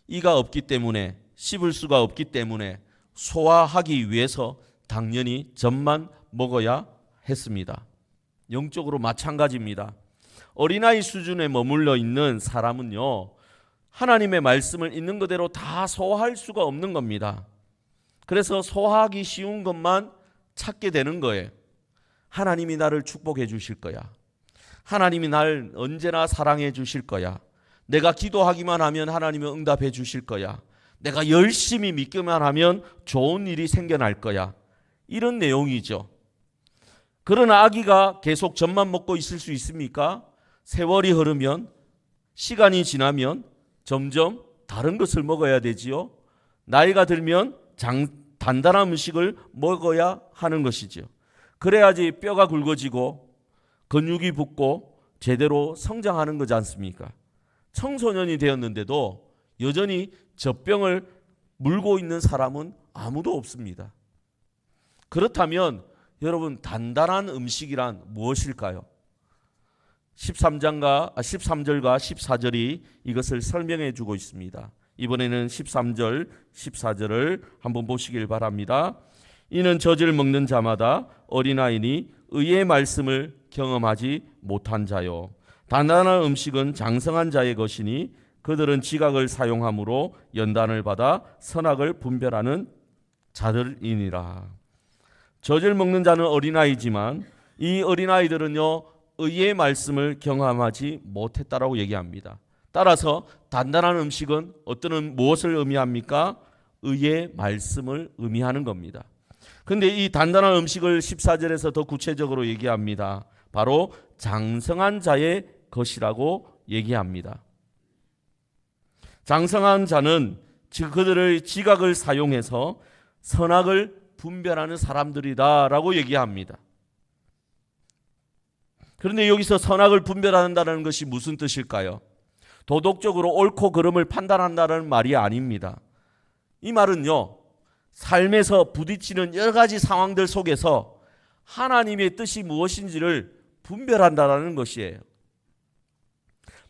이가 없기 때문에, 씹을 수가 없기 때문에 소화하기 위해서 당연히 젖만 먹어야 했습니다. 영적으로 마찬가지입니다. 어린아이 수준에 머물러 있는 사람은요, 하나님의 말씀을 있는 그대로 다 소화할 수가 없는 겁니다. 그래서 소화하기 쉬운 것만 찾게 되는 거예요. 하나님이 나를 축복해 주실 거야. 하나님이 날 언제나 사랑해 주실 거야. 내가 기도하기만 하면 하나님이 응답해 주실 거야. 내가 열심히 믿기만 하면 좋은 일이 생겨날 거야. 이런 내용이죠. 그러나 아기가 계속 젖만 먹고 있을 수 있습니까? 세월이 흐르면, 시간이 지나면 점점 다른 것을 먹어야 되지요. 나이가 들면 단단한 음식을 먹어야 하는 것이죠. 그래야지 뼈가 굵어지고 근육이 붙고 제대로 성장하는 거지 않습니까? 청소년이 되었는데도 여전히 젖병을 물고 있는 사람은 아무도 없습니다. 그렇다면 여러분, 단단한 음식이란 무엇일까요? 13절과 14절이 이것을 설명해 주고 있습니다. 이번에는 13절, 14절을 한번 보시길 바랍니다. 이는 젖을 먹는 자마다 어린아이니 의의 말씀을 경험하지 못한 자요. 단단한 음식은 장성한 자의 것이니 그들은 지각을 사용함으로 연단을 받아 선악을 분별하는 자들이니라. 젖을 먹는 자는 어린아이지만 이 어린아이들은요, 의의 말씀을 경험하지 못했다라고 얘기합니다. 따라서 단단한 음식은 무엇을 의미합니까? 의의 말씀을 의미하는 겁니다. 그런데 이 단단한 음식을 14절에서 더 구체적으로 얘기합니다. 바로 장성한 자의 것이라고 얘기합니다. 장성한 자는 그들의 지각을 사용해서 선악을 분별하는 사람들이다라고 얘기합니다. 그런데 여기서 선악을 분별한다는 것이 무슨 뜻일까요? 도덕적으로 옳고 그름을 판단한다는 말이 아닙니다. 이 말은요, 삶에서 부딪히는 여러 가지 상황들 속에서 하나님의 뜻이 무엇인지를 분별한다는 것이에요.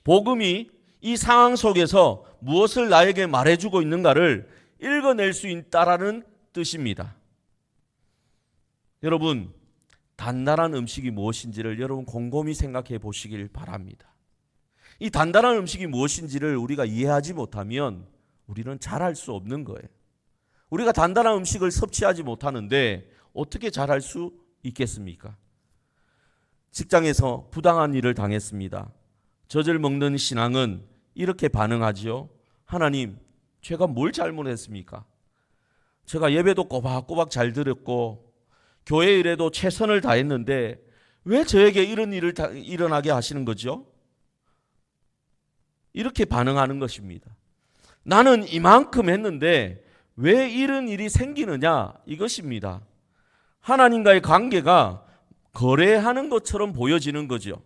복음이 이 상황 속에서 무엇을 나에게 말해주고 있는가를 읽어낼 수 있다라는 뜻입니다. 여러분, 단단한 음식이 무엇인지를 여러분 곰곰이 생각해 보시길 바랍니다. 이 단단한 음식이 무엇인지를 우리가 이해하지 못하면 우리는 잘할 수 없는 거예요. 우리가 단단한 음식을 섭취하지 못하는데 어떻게 잘할 수 있겠습니까? 직장에서 부당한 일을 당했습니다. 젖을 먹는 신앙은 이렇게 반응하지요. 하나님, 제가 뭘 잘못했습니까? 제가 예배도 꼬박꼬박 잘 드렸고 교회 일에도 최선을 다했는데 왜 저에게 이런 일을 일어나게 하시는 거죠? 이렇게 반응하는 것입니다. 나는 이만큼 했는데 왜 이런 일이 생기느냐, 이것입니다. 하나님과의 관계가 거래하는 것처럼 보여지는 거죠.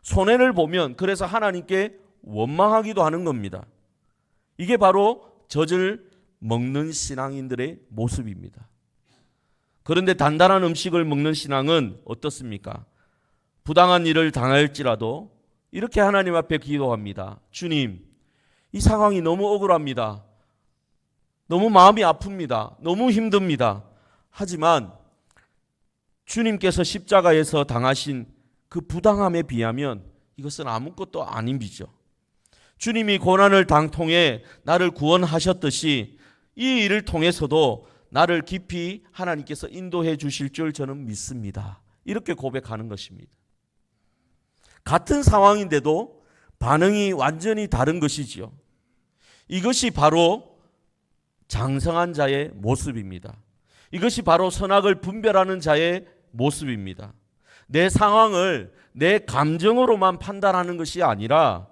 손해를 보면 그래서 하나님께 원망하기도 하는 겁니다. 이게 바로 젖을 먹는 신앙인들의 모습입니다. 그런데 단단한 음식을 먹는 신앙은 어떻습니까? 부당한 일을 당할지라도 이렇게 하나님 앞에 기도합니다. 주님, 이 상황이 너무 억울합니다. 너무 마음이 아픕니다. 너무 힘듭니다. 하지만 주님께서 십자가에서 당하신 그 부당함에 비하면 이것은 아무것도 아닌 비죠. 주님이 고난을 통해 나를 구원하셨듯이 이 일을 통해서도 나를 깊이 하나님께서 인도해 주실 줄 저는 믿습니다. 이렇게 고백하는 것입니다. 같은 상황인데도 반응이 완전히 다른 것이지요. 이것이 바로 장성한 자의 모습입니다. 이것이 바로 선악을 분별하는 자의 모습입니다. 내 상황을 내 감정으로만 판단하는 것이 아니라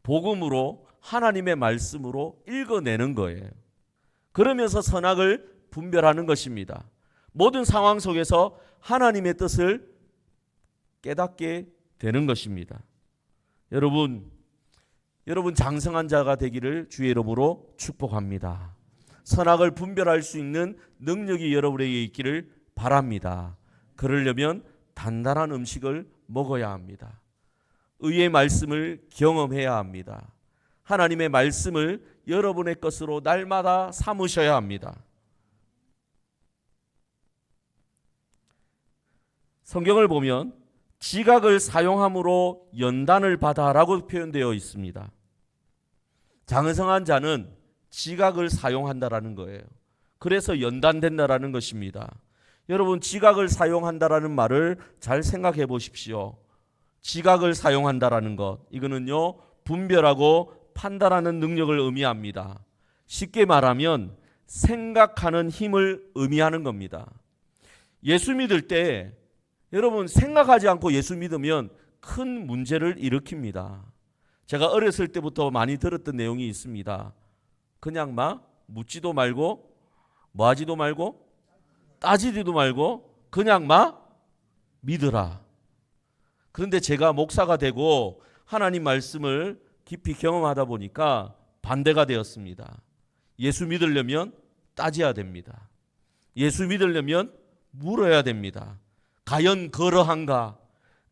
복음으로 하나님의 말씀으로 읽어내는 거예요. 그러면서 선악을 분별하는 것입니다. 모든 상황 속에서 하나님의 뜻을 깨닫게 되는 것입니다. 여러분 장성한 자가 되기를 주의 이름으로 축복합니다. 선악을 분별할 수 있는 능력이 여러분에게 있기를 바랍니다. 그러려면 단단한 음식을 먹어야 합니다. 의의 말씀을 경험해야 합니다. 하나님의 말씀을 여러분의 것으로 날마다 삼으셔야 합니다. 성경을 보면 지각을 사용함으로 연단을 받아라고 표현되어 있습니다. 장성한 자는 지각을 사용한다라는 거예요. 그래서 연단된다라는 것입니다. 여러분, 지각을 사용한다라는 말을 잘 생각해 보십시오. 지각을 사용한다라는 것, 이거는요 분별하고 판단하는 능력을 의미합니다. 쉽게 말하면 생각하는 힘을 의미하는 겁니다. 예수 믿을 때 여러분 생각하지 않고 예수 믿으면 큰 문제를 일으킵니다. 제가 어렸을 때부터 많이 들었던 내용이 있습니다. 그냥 막 묻지도 말고 뭐하지도 말고 따지지도 말고 그냥 막 믿으라. 그런데 제가 목사가 되고 하나님 말씀을 깊이 경험하다 보니까 반대가 되었습니다. 예수 믿으려면 따져야 됩니다. 예수 믿으려면 물어야 됩니다. 과연 그러한가?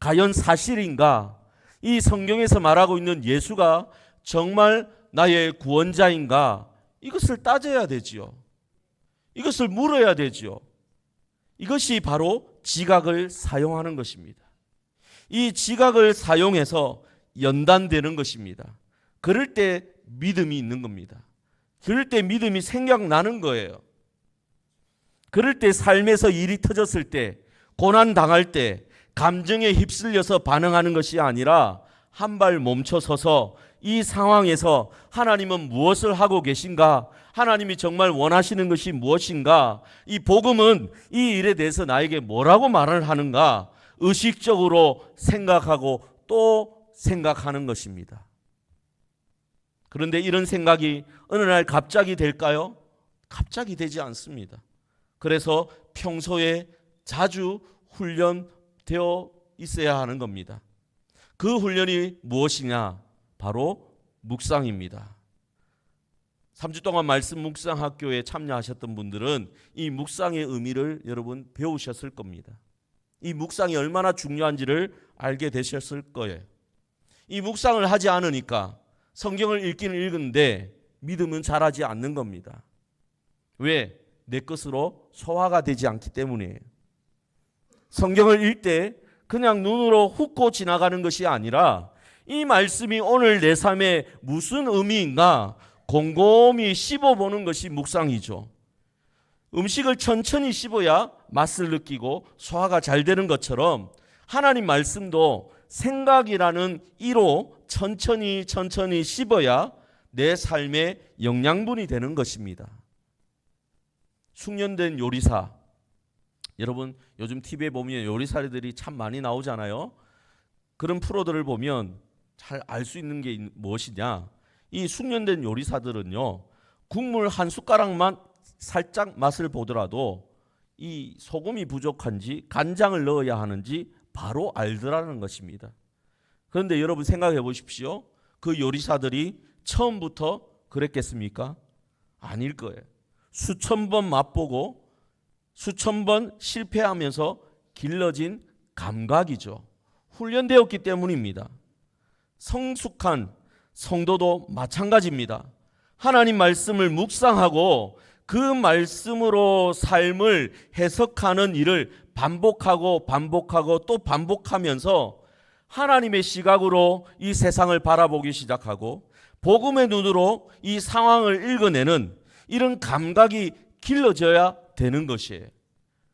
과연 사실인가? 이 성경에서 말하고 있는 예수가 정말 나의 구원자인가? 이것을 따져야 되지요. 이것을 물어야 되지요. 이것이 바로 지각을 사용하는 것입니다. 이 지각을 사용해서 연단되는 것입니다. 그럴 때 믿음이 있는 겁니다. 그럴 때 믿음이 생각나는 거예요. 그럴 때 삶에서 일이 터졌을 때, 고난 당할 때 감정에 휩쓸려서 반응하는 것이 아니라 한 발 멈춰서서 이 상황에서 하나님은 무엇을 하고 계신가? 하나님이 정말 원하시는 것이 무엇인가? 이 복음은 이 일에 대해서 나에게 뭐라고 말을 하는가? 의식적으로 생각하고 또 생각하는 것입니다. 그런데 이런 생각이 어느 날 갑자기 될까요? 갑자기 되지 않습니다. 그래서 평소에 자주 훈련되어 있어야 하는 겁니다. 그 훈련이 무엇이냐? 바로 묵상입니다. 3주 동안 말씀 묵상 학교에 참여하셨던 분들은 이 묵상의 의미를 여러분 배우셨을 겁니다. 이 묵상이 얼마나 중요한지를 알게 되셨을 거예요. 이 묵상을 하지 않으니까 성경을 읽기는 읽는데 믿음은 자라지 않는 겁니다. 왜? 내 것으로 소화가 되지 않기 때문이에요. 성경을 읽을 때 그냥 눈으로 훑고 지나가는 것이 아니라 이 말씀이 오늘 내 삶에 무슨 의미인가 곰곰이 씹어보는 것이 묵상이죠. 음식을 천천히 씹어야 맛을 느끼고 소화가 잘 되는 것처럼 하나님 말씀도 생각이라는 이로 천천히 씹어야 내 삶의 영양분이 되는 것입니다. 숙련된 요리사, 여러분 요즘 TV에 보면 요리사들이 참 많이 나오잖아요. 그런 프로들을 보면 잘 알 수 있는 게 무엇이냐? 이 숙련된 요리사들은요, 국물 한 숟가락만 살짝 맛을 보더라도 이 소금이 부족한지 간장을 넣어야 하는지 바로 알더라는 것입니다. 그런데 여러분 생각해 보십시오. 그 요리사들이 처음부터 그랬겠습니까? 아닐 거예요. 수천 번 맛보고 수천 번 실패하면서 길러진 감각이죠. 훈련되었기 때문입니다. 성숙한 성도도 마찬가지입니다. 하나님 말씀을 묵상하고 그 말씀으로 삶을 해석하는 일을 반복하고 또 반복하면서 하나님의 시각으로 이 세상을 바라보기 시작하고 복음의 눈으로 이 상황을 읽어내는 이런 감각이 길러져야 되는 것이에요.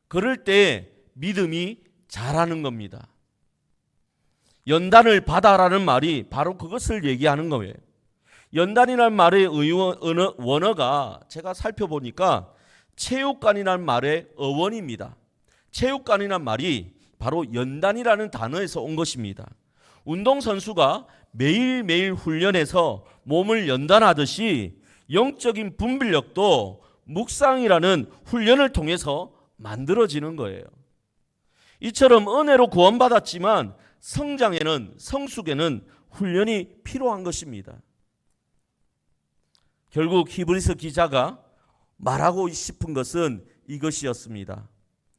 그럴 때 믿음이 자라는 겁니다. 연단을 받아라는 말이 바로 그것을 얘기하는 거예요. 연단이라는 말의 원어가 제가 살펴보니까 체육관이라는 말의 어원입니다. 체육관이라는 말이 바로 연단이라는 단어에서 온 것입니다. 운동선수가 매일매일 훈련해서 몸을 연단하듯이 영적인 분별력도 묵상이라는 훈련을 통해서 만들어지는 거예요. 이처럼 은혜로 구원받았지만 성숙에는 훈련이 필요한 것입니다. 결국 히브리서 기자가 말하고 싶은 것은 이것이었습니다.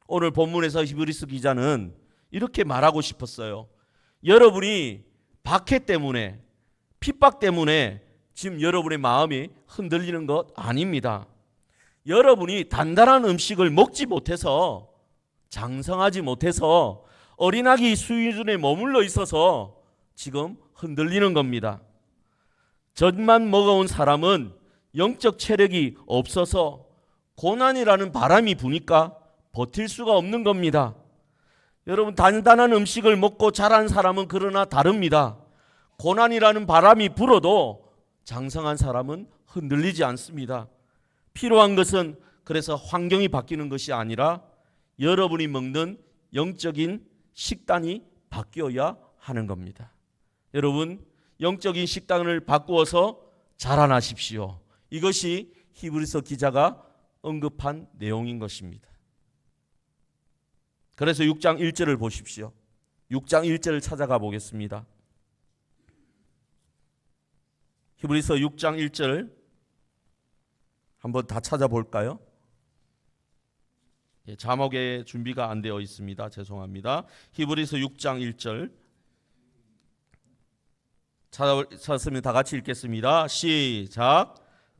오늘 본문에서 히브리서 기자는 이렇게 말하고 싶었어요. 여러분이 박해 때문에, 핍박 때문에 지금 여러분의 마음이 흔들리는 것 아닙니다. 여러분이 단단한 음식을 먹지 못해서, 장성하지 못해서 어린아기 수준에 머물러 있어서 지금 흔들리는 겁니다. 젖만 먹어온 사람은 영적 체력이 없어서 고난이라는 바람이 부니까 버틸 수가 없는 겁니다. 여러분, 단단한 음식을 먹고 자란 사람은 그러나 다릅니다. 고난이라는 바람이 불어도 장성한 사람은 흔들리지 않습니다. 필요한 것은 그래서 환경이 바뀌는 것이 아니라 여러분이 먹는 영적인 식단이 바뀌어야 하는 겁니다. 여러분, 영적인 식단을 바꾸어서 자라나십시오. 이것이 히브리서 기자가 언급한 내용인 것입니다. 그래서 6장 1절을 보십시오. 6장 1절을 찾아가 보겠습니다. 히브리서 6장 1절 한번 다 찾아볼까요? 자막에 준비가 안 되어 있습니다. 죄송합니다. 히브리서 6장 1절 찾았으면 다 같이 읽겠습니다. 시작.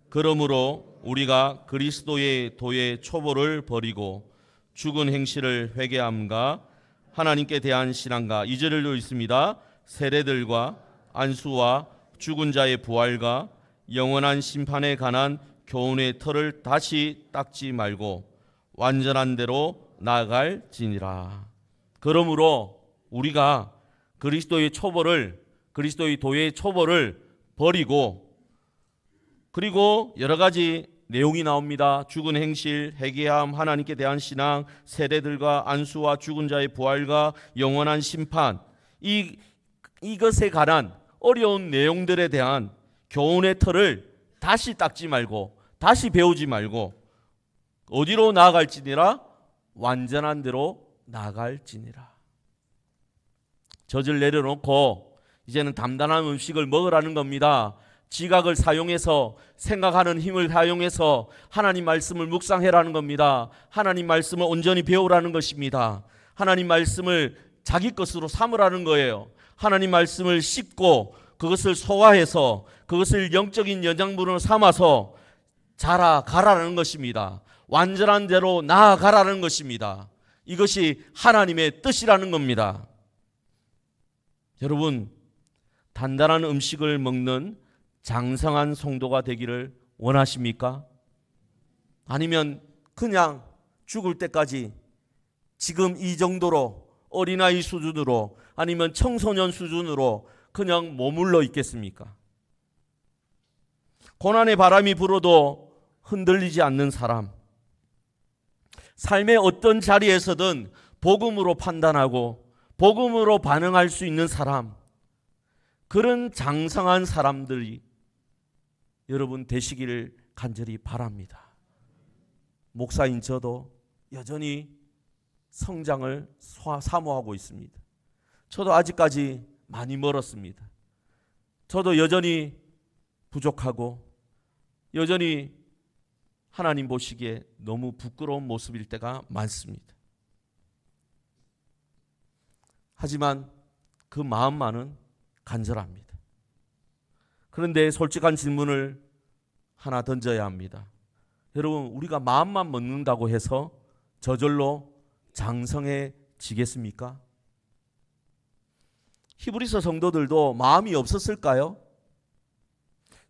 그러므로 우리가 그리스도의 도의 초보를 버리고 죽은 행실을 회개함과 하나님께 대한 신앙과 2절도 있습니다. 세례들과 안수와 죽은 자의 부활과 영원한 심판에 관한 교훈의 틀을 다시 닦지 말고 완전한 대로 나아갈지니라. 그러므로 우리가 그리스도의 도의 초보를 버리고, 그리고 여러 가지 내용이 나옵니다. 죽은 행실, 회개함, 하나님께 대한 신앙, 세례들과 안수와 죽은 자의 부활과 영원한 심판, 이것에 관한 어려운 내용들에 대한 교훈의 틀을 다시 닦지 말고, 다시 배우지 말고 어디로 나아갈지니라? 완전한 대로 나아갈지니라. 젖을 내려놓고 이제는 단단한 음식을 먹으라는 겁니다. 지각을 사용해서, 생각하는 힘을 사용해서 하나님 말씀을 묵상해라는 겁니다. 하나님 말씀을 온전히 배우라는 것입니다. 하나님 말씀을 자기 것으로 삼으라는 거예요. 하나님 말씀을 씹고 그것을 소화해서 그것을 영적인 영양분으로 삼아서 자라가라는 것입니다. 완전한 대로 나아가라는 것입니다. 이것이 하나님의 뜻이라는 겁니다. 여러분, 단단한 음식을 먹는 장성한 성도가 되기를 원하십니까? 아니면 그냥 죽을 때까지 지금 이 정도로, 어린아이 수준으로, 아니면 청소년 수준으로 그냥 머물러 있겠습니까? 고난의 바람이 불어도 흔들리지 않는 사람, 삶의 어떤 자리에서든 복음으로 판단하고 복음으로 반응할 수 있는 사람, 그런 장성한 사람들이 여러분 되시기를 간절히 바랍니다. 목사인 저도 여전히 성장을 사모하고 있습니다. 저도 아직까지 많이 멀었습니다. 저도 여전히 부족하고 여전히 하나님 보시기에 너무 부끄러운 모습일 때가 많습니다. 하지만 그 마음만은 간절합니다. 그런데 솔직한 질문을 하나 던져야 합니다. 여러분, 우리가 마음만 먹는다고 해서 저절로 장성해지겠습니까? 히브리서 성도들도 마음이 없었을까요?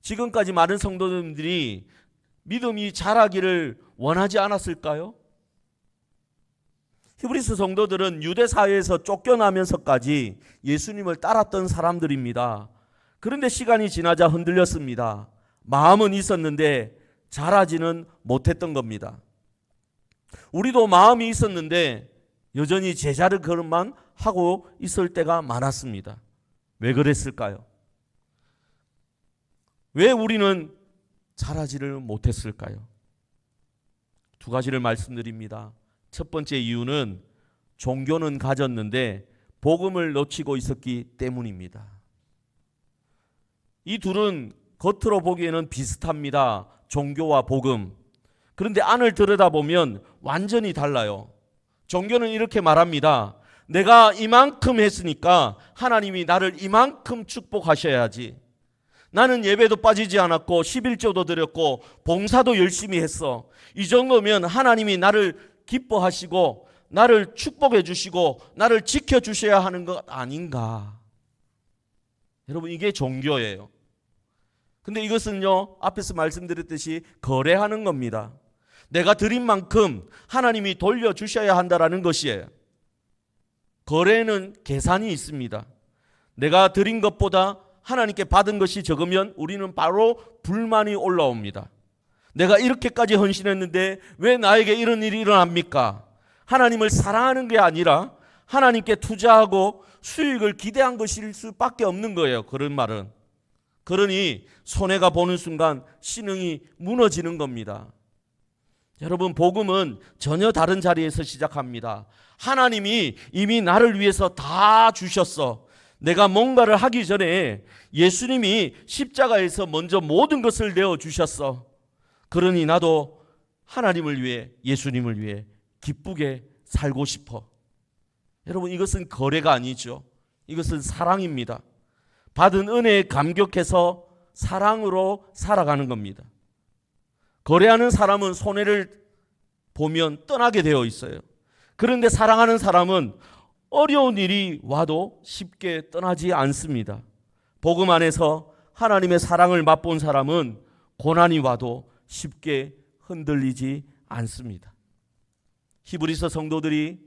지금까지 많은 성도들이 믿음이 자라기를 원하지 않았을까요? 히브리서 성도들은 유대 사회에서 쫓겨나면서까지 예수님을 따랐던 사람들입니다. 그런데 시간이 지나자 흔들렸습니다. 마음은 있었는데 자라지는 못했던 겁니다. 우리도 마음이 있었는데 여전히 제자를 걸음만 하고 있을 때가 많았습니다. 왜 그랬을까요? 왜 우리는 자라지를 못했을까요? 두 가지를 말씀드립니다. 첫 번째 이유는 종교는 가졌는데 복음을 놓치고 있었기 때문입니다. 이 둘은 겉으로 보기에는 비슷합니다. 종교와 복음. 그런데 안을 들여다보면 완전히 달라요. 종교는 이렇게 말합니다. 내가 이만큼 했으니까 하나님이 나를 이만큼 축복하셔야지. 나는 예배도 빠지지 않았고 11조도 드렸고 봉사도 열심히 했어. 이 정도면 하나님이 나를 기뻐하시고 나를 축복해 주시고 나를 지켜주셔야 하는 것 아닌가. 여러분, 이게 종교예요. 근데 이것은요, 앞에서 말씀드렸듯이 거래하는 겁니다. 내가 드린 만큼 하나님이 돌려주셔야 한다라는 것이에요. 거래는 계산이 있습니다. 내가 드린 것보다 하나님께 받은 것이 적으면 우리는 바로 불만이 올라옵니다. 내가 이렇게까지 헌신했는데 왜 나에게 이런 일이 일어납니까? 하나님을 사랑하는 게 아니라 하나님께 투자하고 수익을 기대한 것일 수밖에 없는 거예요. 그런 말은. 그러니 손해가 보는 순간 신흥이 무너지는 겁니다. 여러분, 복음은 전혀 다른 자리에서 시작합니다. 하나님이 이미 나를 위해서 다 주셨어. 내가 뭔가를 하기 전에 예수님이 십자가에서 먼저 모든 것을 내어주셨어. 그러니 나도 하나님을 위해, 예수님을 위해 기쁘게 살고 싶어. 여러분, 이것은 거래가 아니죠. 이것은 사랑입니다. 받은 은혜에 감격해서 사랑으로 살아가는 겁니다. 거래하는 사람은 손해를 보면 떠나게 되어 있어요. 그런데 사랑하는 사람은 어려운 일이 와도 쉽게 떠나지 않습니다. 복음 안에서 하나님의 사랑을 맛본 사람은 고난이 와도 쉽게 흔들리지 않습니다. 히브리서 성도들이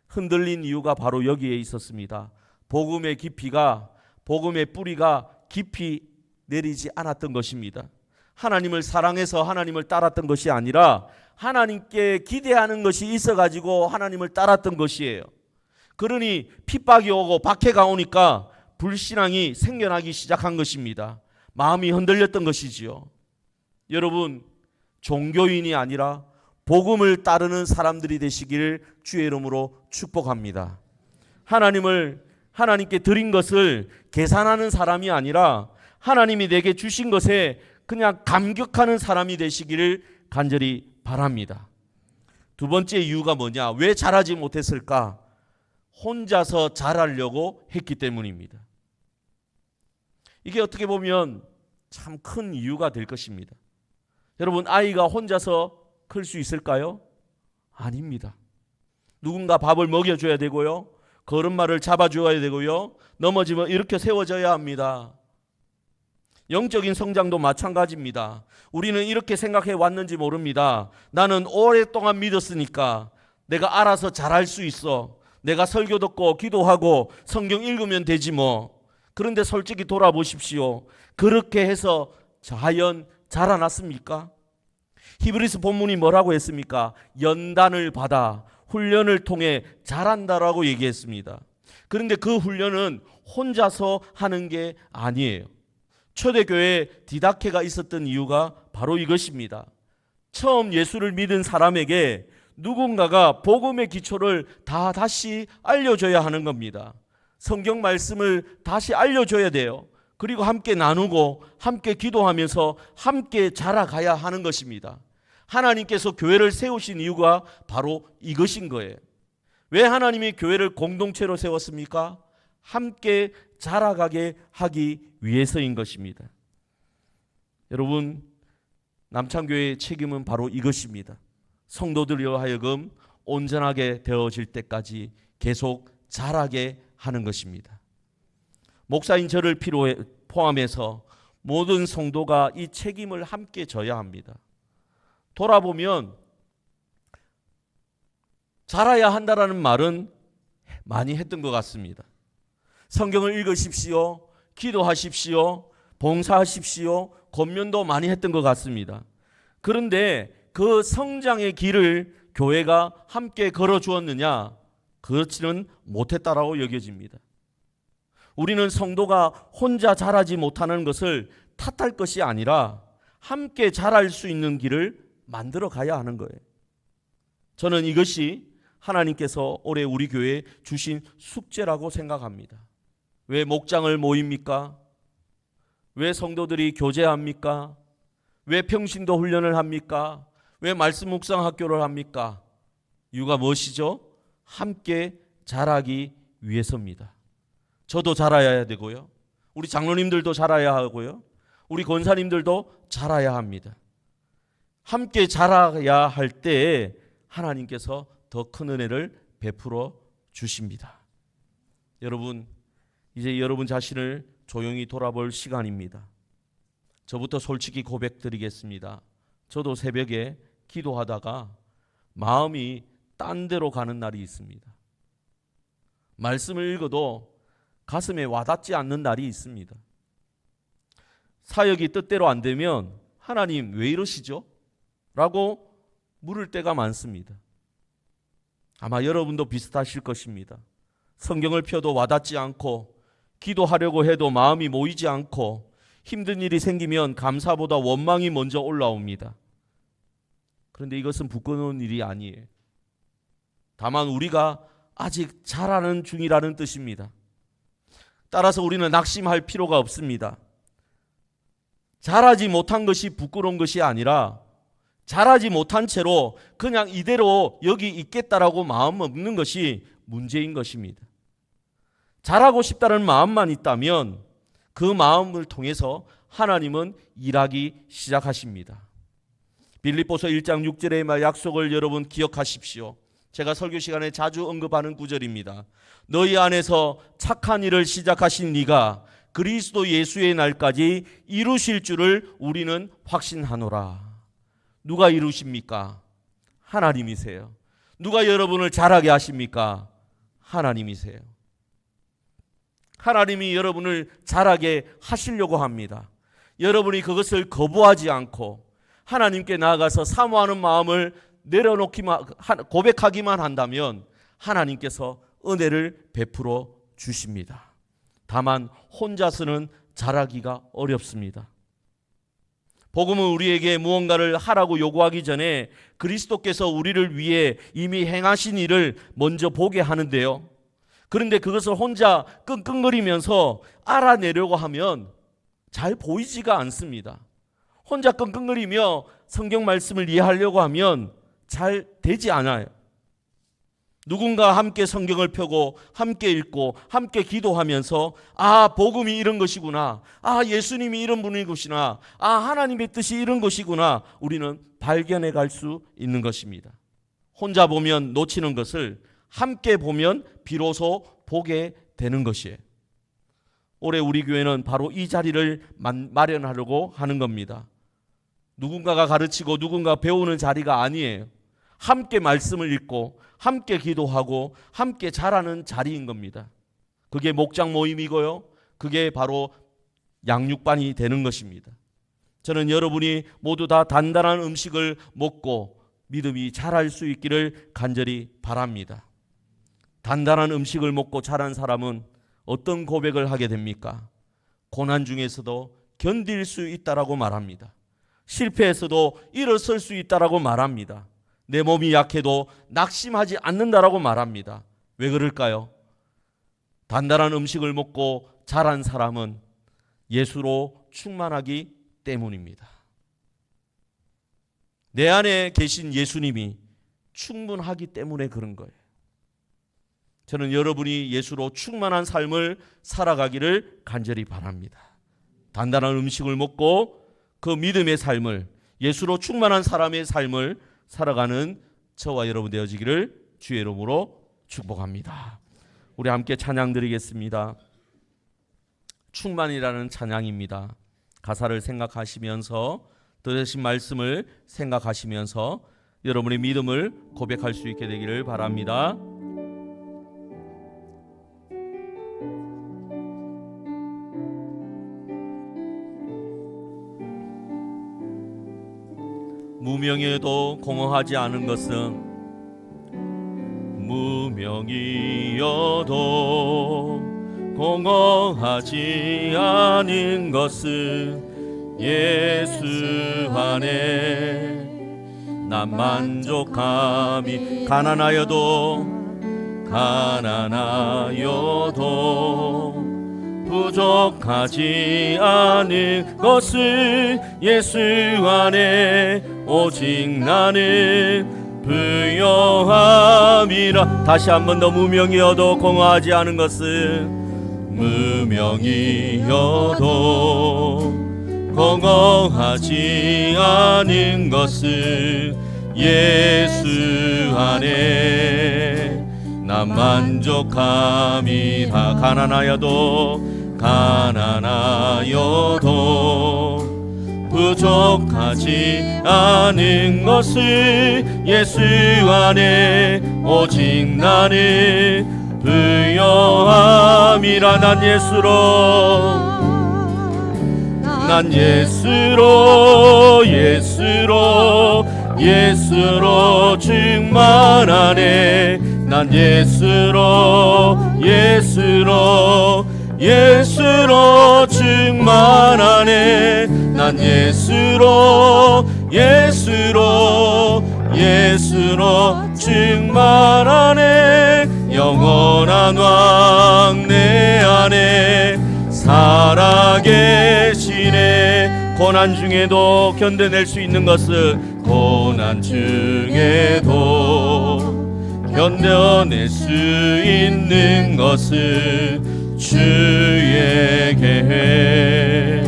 흔들린 이유가 바로 여기에 있었습니다. 복음의 깊이가, 복음의 뿌리가 깊이 내리지 않았던 것입니다. 하나님을 사랑해서 하나님을 따랐던 것이 아니라 하나님께 기대하는 것이 있어가지고 하나님을 따랐던 것이에요. 그러니 핍박이 오고 박해가 오니까 불신앙이 생겨나기 시작한 것입니다. 마음이 흔들렸던 것이지요. 여러분, 종교인이 아니라 복음을 따르는 사람들이 되시기를 주의 이름으로 축복합니다. 하나님께 드린 것을 계산하는 사람이 아니라 하나님이 내게 주신 것에 그냥 감격하는 사람이 되시기를 간절히 바랍니다. 두 번째 이유가 뭐냐? 왜 자라지 못했을까? 혼자서 자라려고 했기 때문입니다. 이게 어떻게 보면 참 큰 이유가 될 것입니다. 여러분, 아이가 혼자서 클 수 있을까요? 아닙니다. 누군가 밥을 먹여줘야 되고요. 걸음마를 잡아줘야 되고요. 넘어지면 이렇게 세워져야 합니다. 영적인 성장도 마찬가지입니다. 우리는 이렇게 생각해 왔는지 모릅니다. 나는 오랫동안 믿었으니까 내가 알아서 잘할 수 있어. 내가 설교 듣고 기도하고 성경 읽으면 되지 뭐. 그런데 솔직히 돌아보십시오. 그렇게 해서 과연 자라났습니까? 히브리서 본문이 뭐라고 했습니까? 연단을 받아 훈련을 통해 자란다라고 얘기했습니다. 그런데 그 훈련은 혼자서 하는 게 아니에요. 초대교회에 디다케가 있었던 이유가 바로 이것입니다. 처음 예수를 믿은 사람에게 누군가가 복음의 기초를 다시 알려줘야 하는 겁니다. 성경 말씀을 다시 알려줘야 돼요. 그리고 함께 나누고 함께 기도하면서 함께 자라가야 하는 것입니다. 하나님께서 교회를 세우신 이유가 바로 이것인 거예요. 왜 하나님이 교회를 공동체로 세웠습니까? 함께 자라가게 하기 위해서인 것입니다. 여러분, 남창교회의 책임은 바로 이것입니다. 성도들로 하여금 온전하게 되어질 때까지 계속 자라게 하는 것입니다. 목사인 저를 포함해서 모든 성도가 이 책임을 함께 져야 합니다. 돌아보면 자라야 한다라는 말은 많이 했던 것 같습니다. 성경을 읽으십시오. 기도하십시오. 봉사하십시오. 권면도 많이 했던 것 같습니다. 그런데 그 성장의 길을 교회가 함께 걸어주었느냐? 그렇지는 못했다라고 여겨집니다. 우리는 성도가 혼자 자라지 못하는 것을 탓할 것이 아니라 함께 자랄 수 있는 길을 만들어 가야 하는 거예요. 저는 이것이 하나님께서 올해 우리 교회에 주신 숙제라고 생각합니다. 왜 목장을 모입니까? 왜 성도들이 교제합니까? 왜 평신도 훈련을 합니까? 왜 말씀 묵상 학교를 합니까? 이유가 무엇이죠? 함께 자라기 위해서입니다. 저도 자라야 되고요. 우리 장로님들도 자라야 하고요. 우리 권사님들도 자라야 합니다. 함께 자라야 할 때에 하나님께서 더 큰 은혜를 베풀어 주십니다. 여러분, 이제 여러분 자신을 조용히 돌아볼 시간입니다. 저부터 솔직히 고백드리겠습니다. 저도 새벽에 기도하다가 마음이 딴 데로 가는 날이 있습니다. 말씀을 읽어도 가슴에 와닿지 않는 날이 있습니다. 사역이 뜻대로 안 되면 하나님 왜 이러시죠? 라고 물을 때가 많습니다. 아마 여러분도 비슷하실 것입니다. 성경을 펴도 와닿지 않고 기도하려고 해도 마음이 모이지 않고 힘든 일이 생기면 감사보다 원망이 먼저 올라옵니다. 그런데 이것은 부끄러운 일이 아니에요. 다만 우리가 아직 자라는 중이라는 뜻입니다. 따라서 우리는 낙심할 필요가 없습니다. 자라지 못한 것이 부끄러운 것이 아니라 자라지 못한 채로 그냥 이대로 여기 있겠다라고 마음 먹는 것이 문제인 것입니다. 자라고 싶다는 마음만 있다면 그 마음을 통해서 하나님은 일하기 시작하십니다. 빌립보서 1장 6절의 말 약속을 여러분 기억하십시오. 제가 설교 시간에 자주 언급하는 구절입니다. 너희 안에서 착한 일을 시작하신 네가 그리스도 예수의 날까지 이루실 줄을 우리는 확신하노라. 누가 이루십니까? 하나님이세요. 누가 여러분을 자라게 하십니까? 하나님이세요. 하나님이 여러분을 자라게 하시려고 합니다. 여러분이 그것을 거부하지 않고 하나님께 나아가서 사모하는 마음을 내려놓기만 고백하기만 한다면 하나님께서 은혜를 베풀어 주십니다. 다만 혼자서는 자라기가 어렵습니다. 복음은 우리에게 무언가를 하라고 요구하기 전에 그리스도께서 우리를 위해 이미 행하신 일을 먼저 보게 하는데요. 그런데 그것을 혼자 끙끙거리면서 알아내려고 하면 잘 보이지가 않습니다. 혼자 끙끙거리며 성경 말씀을 이해하려고 하면 잘 되지 않아요. 누군가 함께 성경을 펴고 함께 읽고 함께 기도하면서 아, 복음이 이런 것이구나. 아, 예수님이 이런 분인 것이구나. 아, 하나님의 뜻이 이런 것이구나. 우리는 발견해 갈 수 있는 것입니다. 혼자 보면 놓치는 것을 함께 보면 비로소 보게 되는 것이에요. 올해 우리 교회는 바로 이 자리를 마련하려고 하는 겁니다. 누군가가 가르치고 누군가 배우는 자리가 아니에요. 함께 말씀을 읽고 함께 기도하고 함께 자라는 자리인 겁니다. 그게 목장 모임이고요. 그게 바로 양육반이 되는 것입니다. 저는 여러분이 모두 다 단단한 음식을 먹고 믿음이 자랄 수 있기를 간절히 바랍니다. 단단한 음식을 먹고 자란 사람은 어떤 고백을 하게 됩니까? 고난 중에서도 견딜 수 있다라고 말합니다. 실패에서도 일어설 수 있다라고 말합니다. 내 몸이 약해도 낙심하지 않는다라고 말합니다. 왜 그럴까요? 단단한 음식을 먹고 자란 사람은 예수로 충만하기 때문입니다. 내 안에 계신 예수님이 충분하기 때문에 그런 거예요. 저는 여러분이 예수로 충만한 삶을 살아가기를 간절히 바랍니다. 단단한 음식을 먹고 그 믿음의 삶을, 예수로 충만한 사람의 삶을 살아가는 저와 여러분 되어지기를 주의 이름으로 축복합니다. 우리 함께 찬양 드리겠습니다. 충만이라는 찬양입니다. 가사를 생각하시면서 들으신 말씀을 생각하시면서 여러분의 믿음을 고백할 수 있게 되기를 바랍니다. 무명에도 공허하지 않은 것은 무명이어도 공허하지 않은 것은 예수 안에 난 만족함이 가난하여도 부족하지 않은 것은 예수 안에 오직 나는 부요함이라. 다시 한 번 더 무명이어도 공허하지 않은 것은 무명이어도 공허하지 않은 것은 예수 안에 난 만족함이라. 가난하여도 부족하지 않은 것은 예수 안에 오직 나는 부요함이라. 난 예수로 충만하네. 난 예수로 충만하네. 난 예수로 충만하네. 영원한 왕 내 안에 살아계시네. 고난 중에도 견뎌낼 수 있는 것은 고난 중에도 견뎌낼 수 있는 것은 주의 계획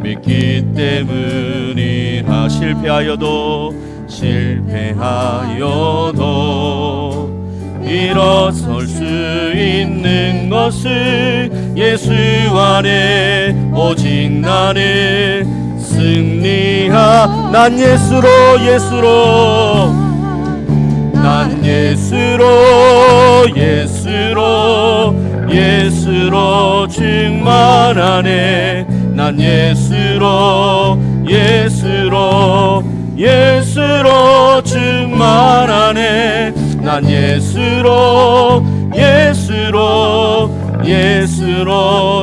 믿기 때문이라. 실패하여도 일어설 수 있는 것은 예수 안에 오직 나는 승리하. 난 예수로 충만하네. 난 예수로 충만하네. 난 예수로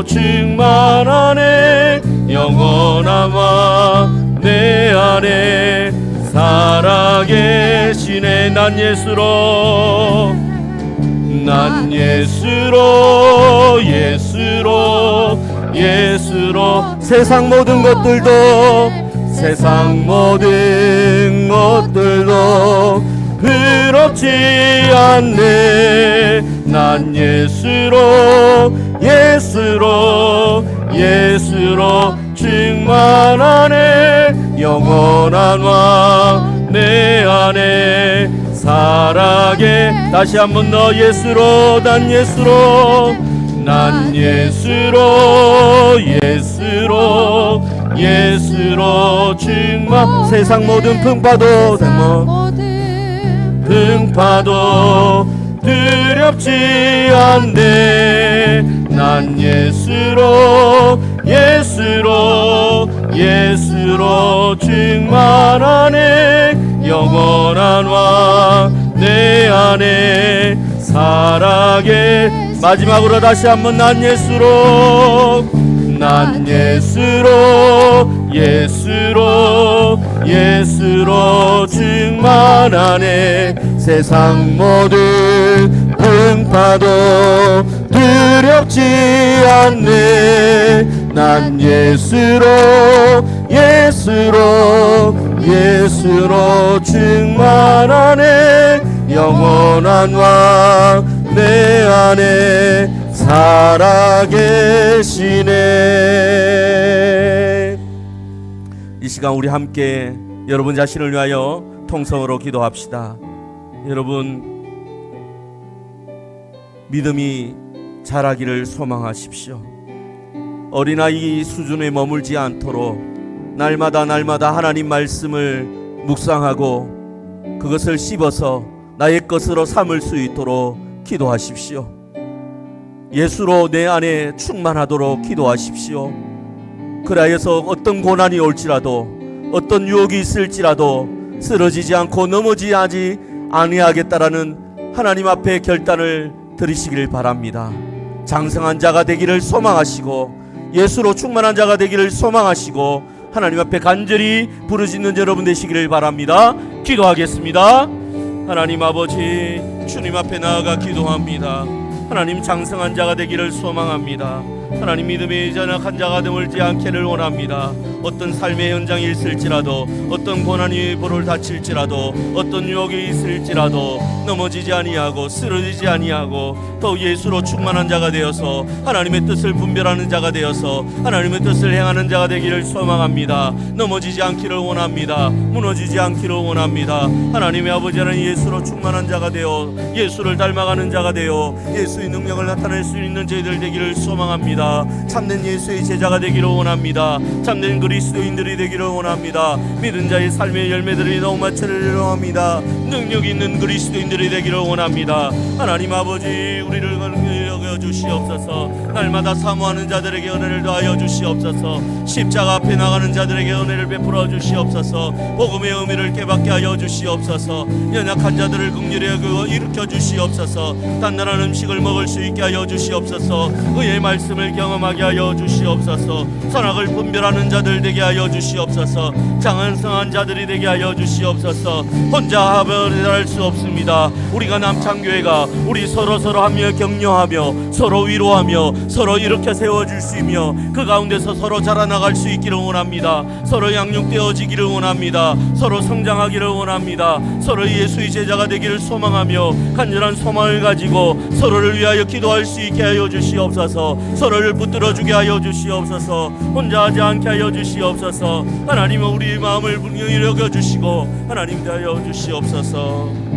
충만하네. 영원한 왕 내 안에 살아계시네. 난 예수로 세상 모든 것들도 부럽지 않네. 난 예수로 충만하네. 영원한 왕 내 안에 살아게. 다시 한 번 더 난 예수로 충만. 세상 모든 풍파도 두렵지 않네. 난 예수로 충만하네. 영원한 왕 내 안에 살아게. 마지막으로 다시 한번 난 예수로 충만하네. 세상 모든 풍파도 두렵지 않네. 난 예수로 충만하네. 영원한 왕 내 안에 살아계시네. 이 시간 우리 함께 여러분 자신을 위하여 통성으로 기도합시다. 여러분, 믿음이 자라기를 소망하십시오. 어린아이 수준에 머물지 않도록 날마다 하나님 말씀을 묵상하고 그것을 씹어서 나의 것으로 삼을 수 있도록 기도하십시오. 예수로 내 안에 충만하도록 기도하십시오. 그리하여서 어떤 고난이 올지라도 어떤 유혹이 있을지라도 쓰러지지 않고 넘어지지 아니하겠다라는 하나님 앞에 결단을 드리시길 바랍니다. 장성한 자가 되기를 소망하시고 예수로 충만한 자가 되기를 소망하시고 하나님 앞에 간절히 부르짖는 여러분 되시기를 바랍니다. 기도하겠습니다. 하나님 아버지, 주님 앞에 나아가 기도합니다. 하나님, 장성한 자가 되기를 소망합니다. 하나님, 믿음의 전역한 자가 되물지 않기를 원합니다. 어떤 삶의 현장이 있을지라도, 어떤 고난이 볼을 다칠지라도, 어떤 유혹이 있을지라도 넘어지지 아니하고 쓰러지지 아니하고 더 예수로 충만한 자가 되어서 하나님의 뜻을 분별하는 자가 되어서 하나님의 뜻을 행하는 자가 되기를 소망합니다. 넘어지지 않기를 원합니다. 무너지지 않기를 원합니다. 하나님의 아버지는 예수로 충만한 자가 되어 예수를 닮아가는 자가 되어 예수의 능력을 나타낼 수 있는 저희들 되기를 소망합니다. 참된 예수의 제자가 되기를 원합니다. 참된 그리스도인들이 되기를 원합니다. 믿은 자의 삶의 열매들이 너무 마치를 원합니다. 능력 있는 그리스도인들이 되기를 원합니다. 하나님 아버지, 우리를 여겨 주시옵소서. 날마다 사모하는 자들에게 은혜를 더하여 주시옵소서. 십자가 앞에 나가는 자들에게 은혜를 베풀어 주시옵소서. 복음의 의미를 깨닫게 하여 주시옵소서. 연약한 자들을 긍휼히 여겨 일으켜 주시옵소서. 단단한 음식을 먹을 수 있게 하여 주시옵소서. 의의 말씀을 경험하게 하여 주시옵소서. 선악을 분별하는 자들 되게 하여 주시옵소서. 장성한 자들이 되게 하여 주시옵소서. 혼자 하별할 수 없습니다. 우리가 남창교회가 우리 서로 하며 격려하며 서로 위로하며 서로 일으켜 세워줄 수 있며 그 가운데서 서로 자라나갈 수 있기를 원합니다. 서로 양육되어지기를 원합니다. 서로 성장하기를 원합니다. 서로 예수의 제자가 되기를 소망하며 간절한 소망을 가지고 서로를 위하여 기도할 수 있게 하여 주시옵소서. 서로를 붙들어주게 하여 주시옵소서. 혼자 하지 않게 하여 주시옵소서. 하나님은 우리의 마음을 분명히 여겨주시고 하나님 대하여 주시옵소서.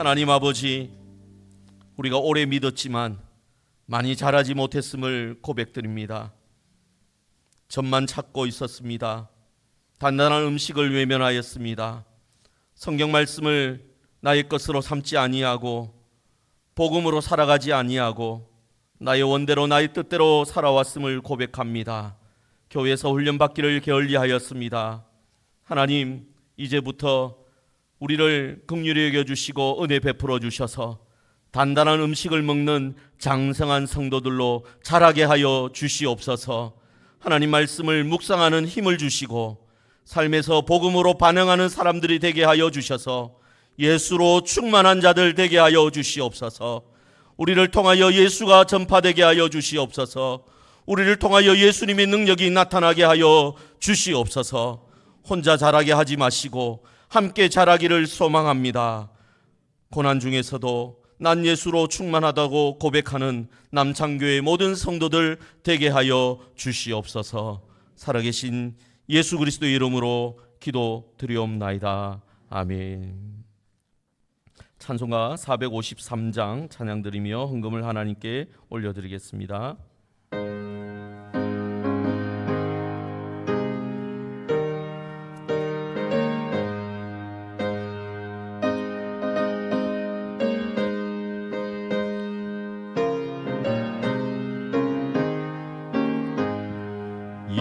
하나님 아버지, 우리가 오래 믿었지만 많이 자라지 못했음을 고백드립니다. 젖만 찾고 있었습니다. 단단한 음식을 외면하였습니다. 성경 말씀을 나의 것으로 삼지 아니하고 복음으로 살아가지 아니하고 나의 원대로 나의 뜻대로 살아왔음을 고백합니다. 교회에서 훈련받기를 게을리하였습니다. 하나님, 이제부터 우리를 긍휼히 여겨주시고 은혜 베풀어 주셔서 단단한 음식을 먹는 장성한 성도들로 자라게 하여 주시옵소서. 하나님 말씀을 묵상하는 힘을 주시고 삶에서 복음으로 반응하는 사람들이 되게 하여 주셔서 예수로 충만한 자들 되게 하여 주시옵소서. 우리를 통하여 예수가 전파되게 하여 주시옵소서. 우리를 통하여 예수님의 능력이 나타나게 하여 주시옵소서. 혼자 자라게 하지 마시고 함께 자라기를 소망합니다. 고난 중에서도 난 예수로 충만하다고 고백하는 남창교회 모든 성도들 되게 하여 주시옵소서. 살아계신 예수 그리스도의 이름으로 기도드리옵나이다. 아멘. 찬송가 453장 찬양드리며 헌금을 하나님께 올려드리겠습니다.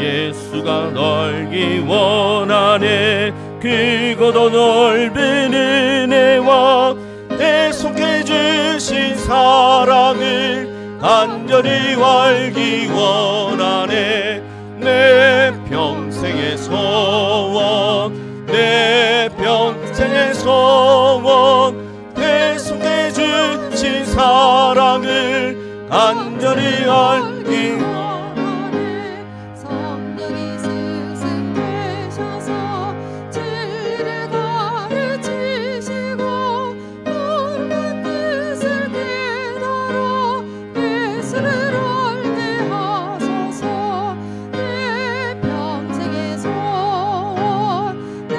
예수가 넓기 원하네. 크고도 넓은 은혜와 내 속해 주신 사랑을 간절히 알기 원하네. 내 평생 평생의 소원 내 평생의 소원 내 속에 주신 사랑을 간절히 알기 원하네. 성령이 스승 되셔서 진리를 가르치시고 모르는 뜻을 깨달아 예수를 알게 하소서. 내 평생의 소원 내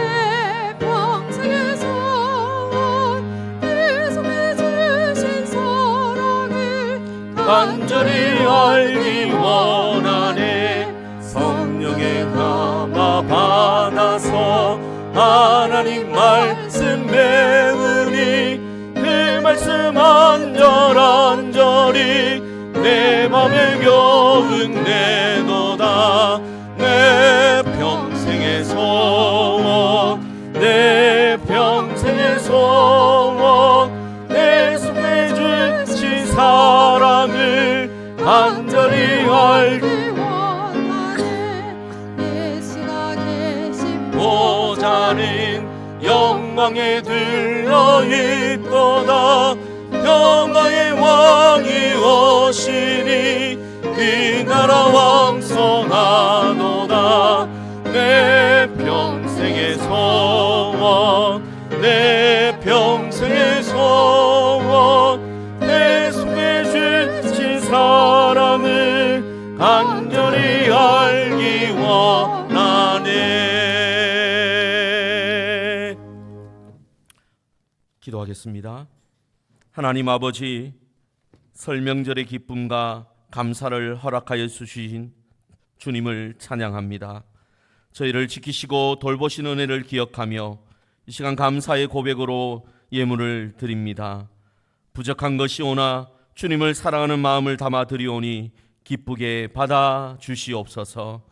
평생의 소원 내 속에 주신 사랑을 간절히 알기 원하네. 성령의 감화 받아서 하나님 말씀 배우니 그 말씀 안절안절히 내 맘에 겨운내도다. 내 평생의 소원 내 평생의 소원 내 속에 주신 사랑을 간절히 알기 원하네. 예수가 계신 보자는 영광에 들러있도다. 평화의 왕이 오시니 그 나라 왕성하도다. 내 평생의 소원 내 평생의 소원 내 속에 주신 사랑을 간절히 알기 원하네. 기도하겠습니다. 하나님 아버지, 설명절의 기쁨과 감사를 허락하여 주신 주님을 찬양합니다. 저희를 지키시고 돌보신 은혜를 기억하며 이 시간 감사의 고백으로 예물을 드립니다. 부족한 것이 오나 주님을 사랑하는 마음을 담아 드리오니 기쁘게 받아 주시옵소서.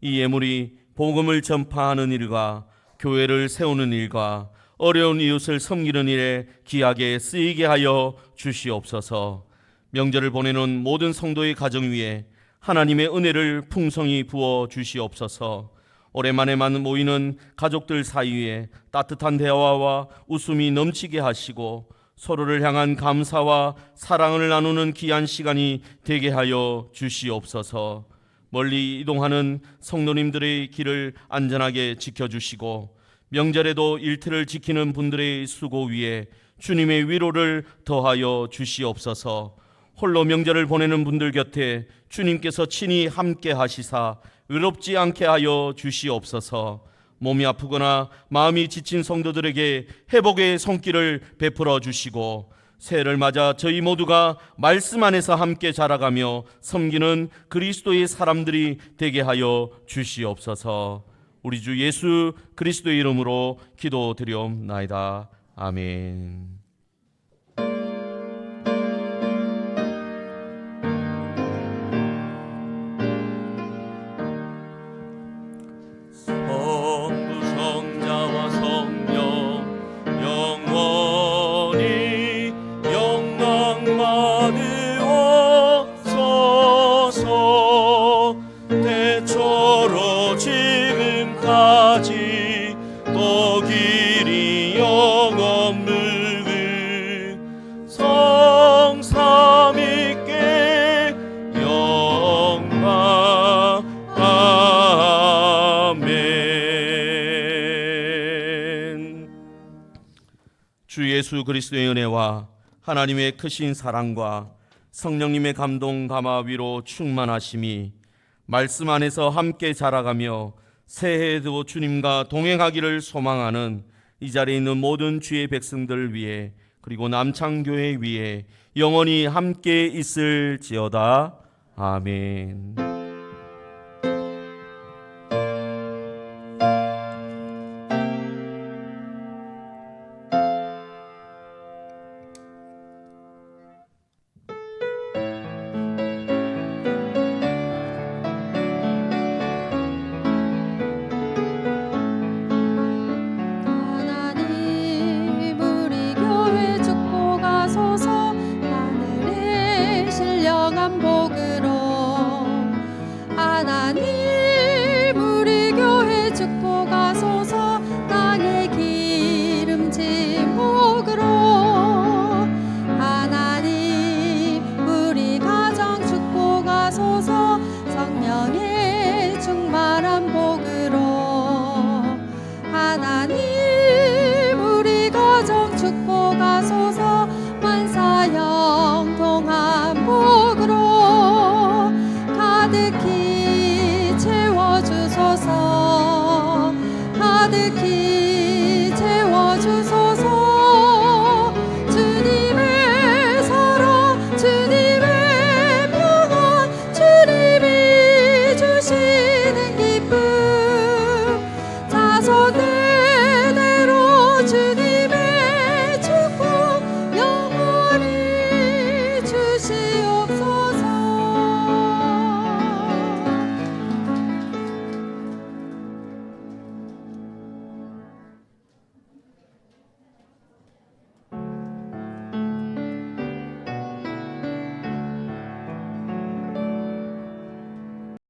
이 예물이 복음을 전파하는 일과 교회를 세우는 일과 어려운 이웃을 섬기는 일에 귀하게 쓰이게 하여 주시옵소서. 명절을 보내는 모든 성도의 가정 위에 하나님의 은혜를 풍성히 부어 주시옵소서. 오랜만에만 모이는 가족들 사이에 따뜻한 대화와 웃음이 넘치게 하시고 서로를 향한 감사와 사랑을 나누는 귀한 시간이 되게 하여 주시옵소서. 멀리 이동하는 성도님들의 길을 안전하게 지켜주시고 명절에도 일터를 지키는 분들의 수고 위에 주님의 위로를 더하여 주시옵소서. 홀로 명절을 보내는 분들 곁에 주님께서 친히 함께 하시사 외롭지 않게 하여 주시옵소서. 몸이 아프거나 마음이 지친 성도들에게 회복의 손길을 베풀어 주시고 새해를 맞아 저희 모두가 말씀 안에서 함께 자라가며 섬기는 그리스도의 사람들이 되게 하여 주시옵소서. 우리 주 예수 그리스도의 이름으로 기도드리옵나이다. 아멘. 성부 성자와 성령 영원히 영광 받으옵소서. 대초로 지금까지 또 길이 영원 무궁 성삼위께 영광. 아멘. 주 예수 그리스도의 은혜와 하나님의 크신 사랑과 성령님의 감동 감화 위로 충만하심이 말씀 안에서 함께 자라가며 새해에도 주님과 동행하기를 소망하는 이 자리에 있는 모든 주의 백성들 위해 그리고 남창교회 위에 영원히 함께 있을지어다. 아멘. 하나님 우리 교회 축복하소서. 하늘의 신령한 복으로 지키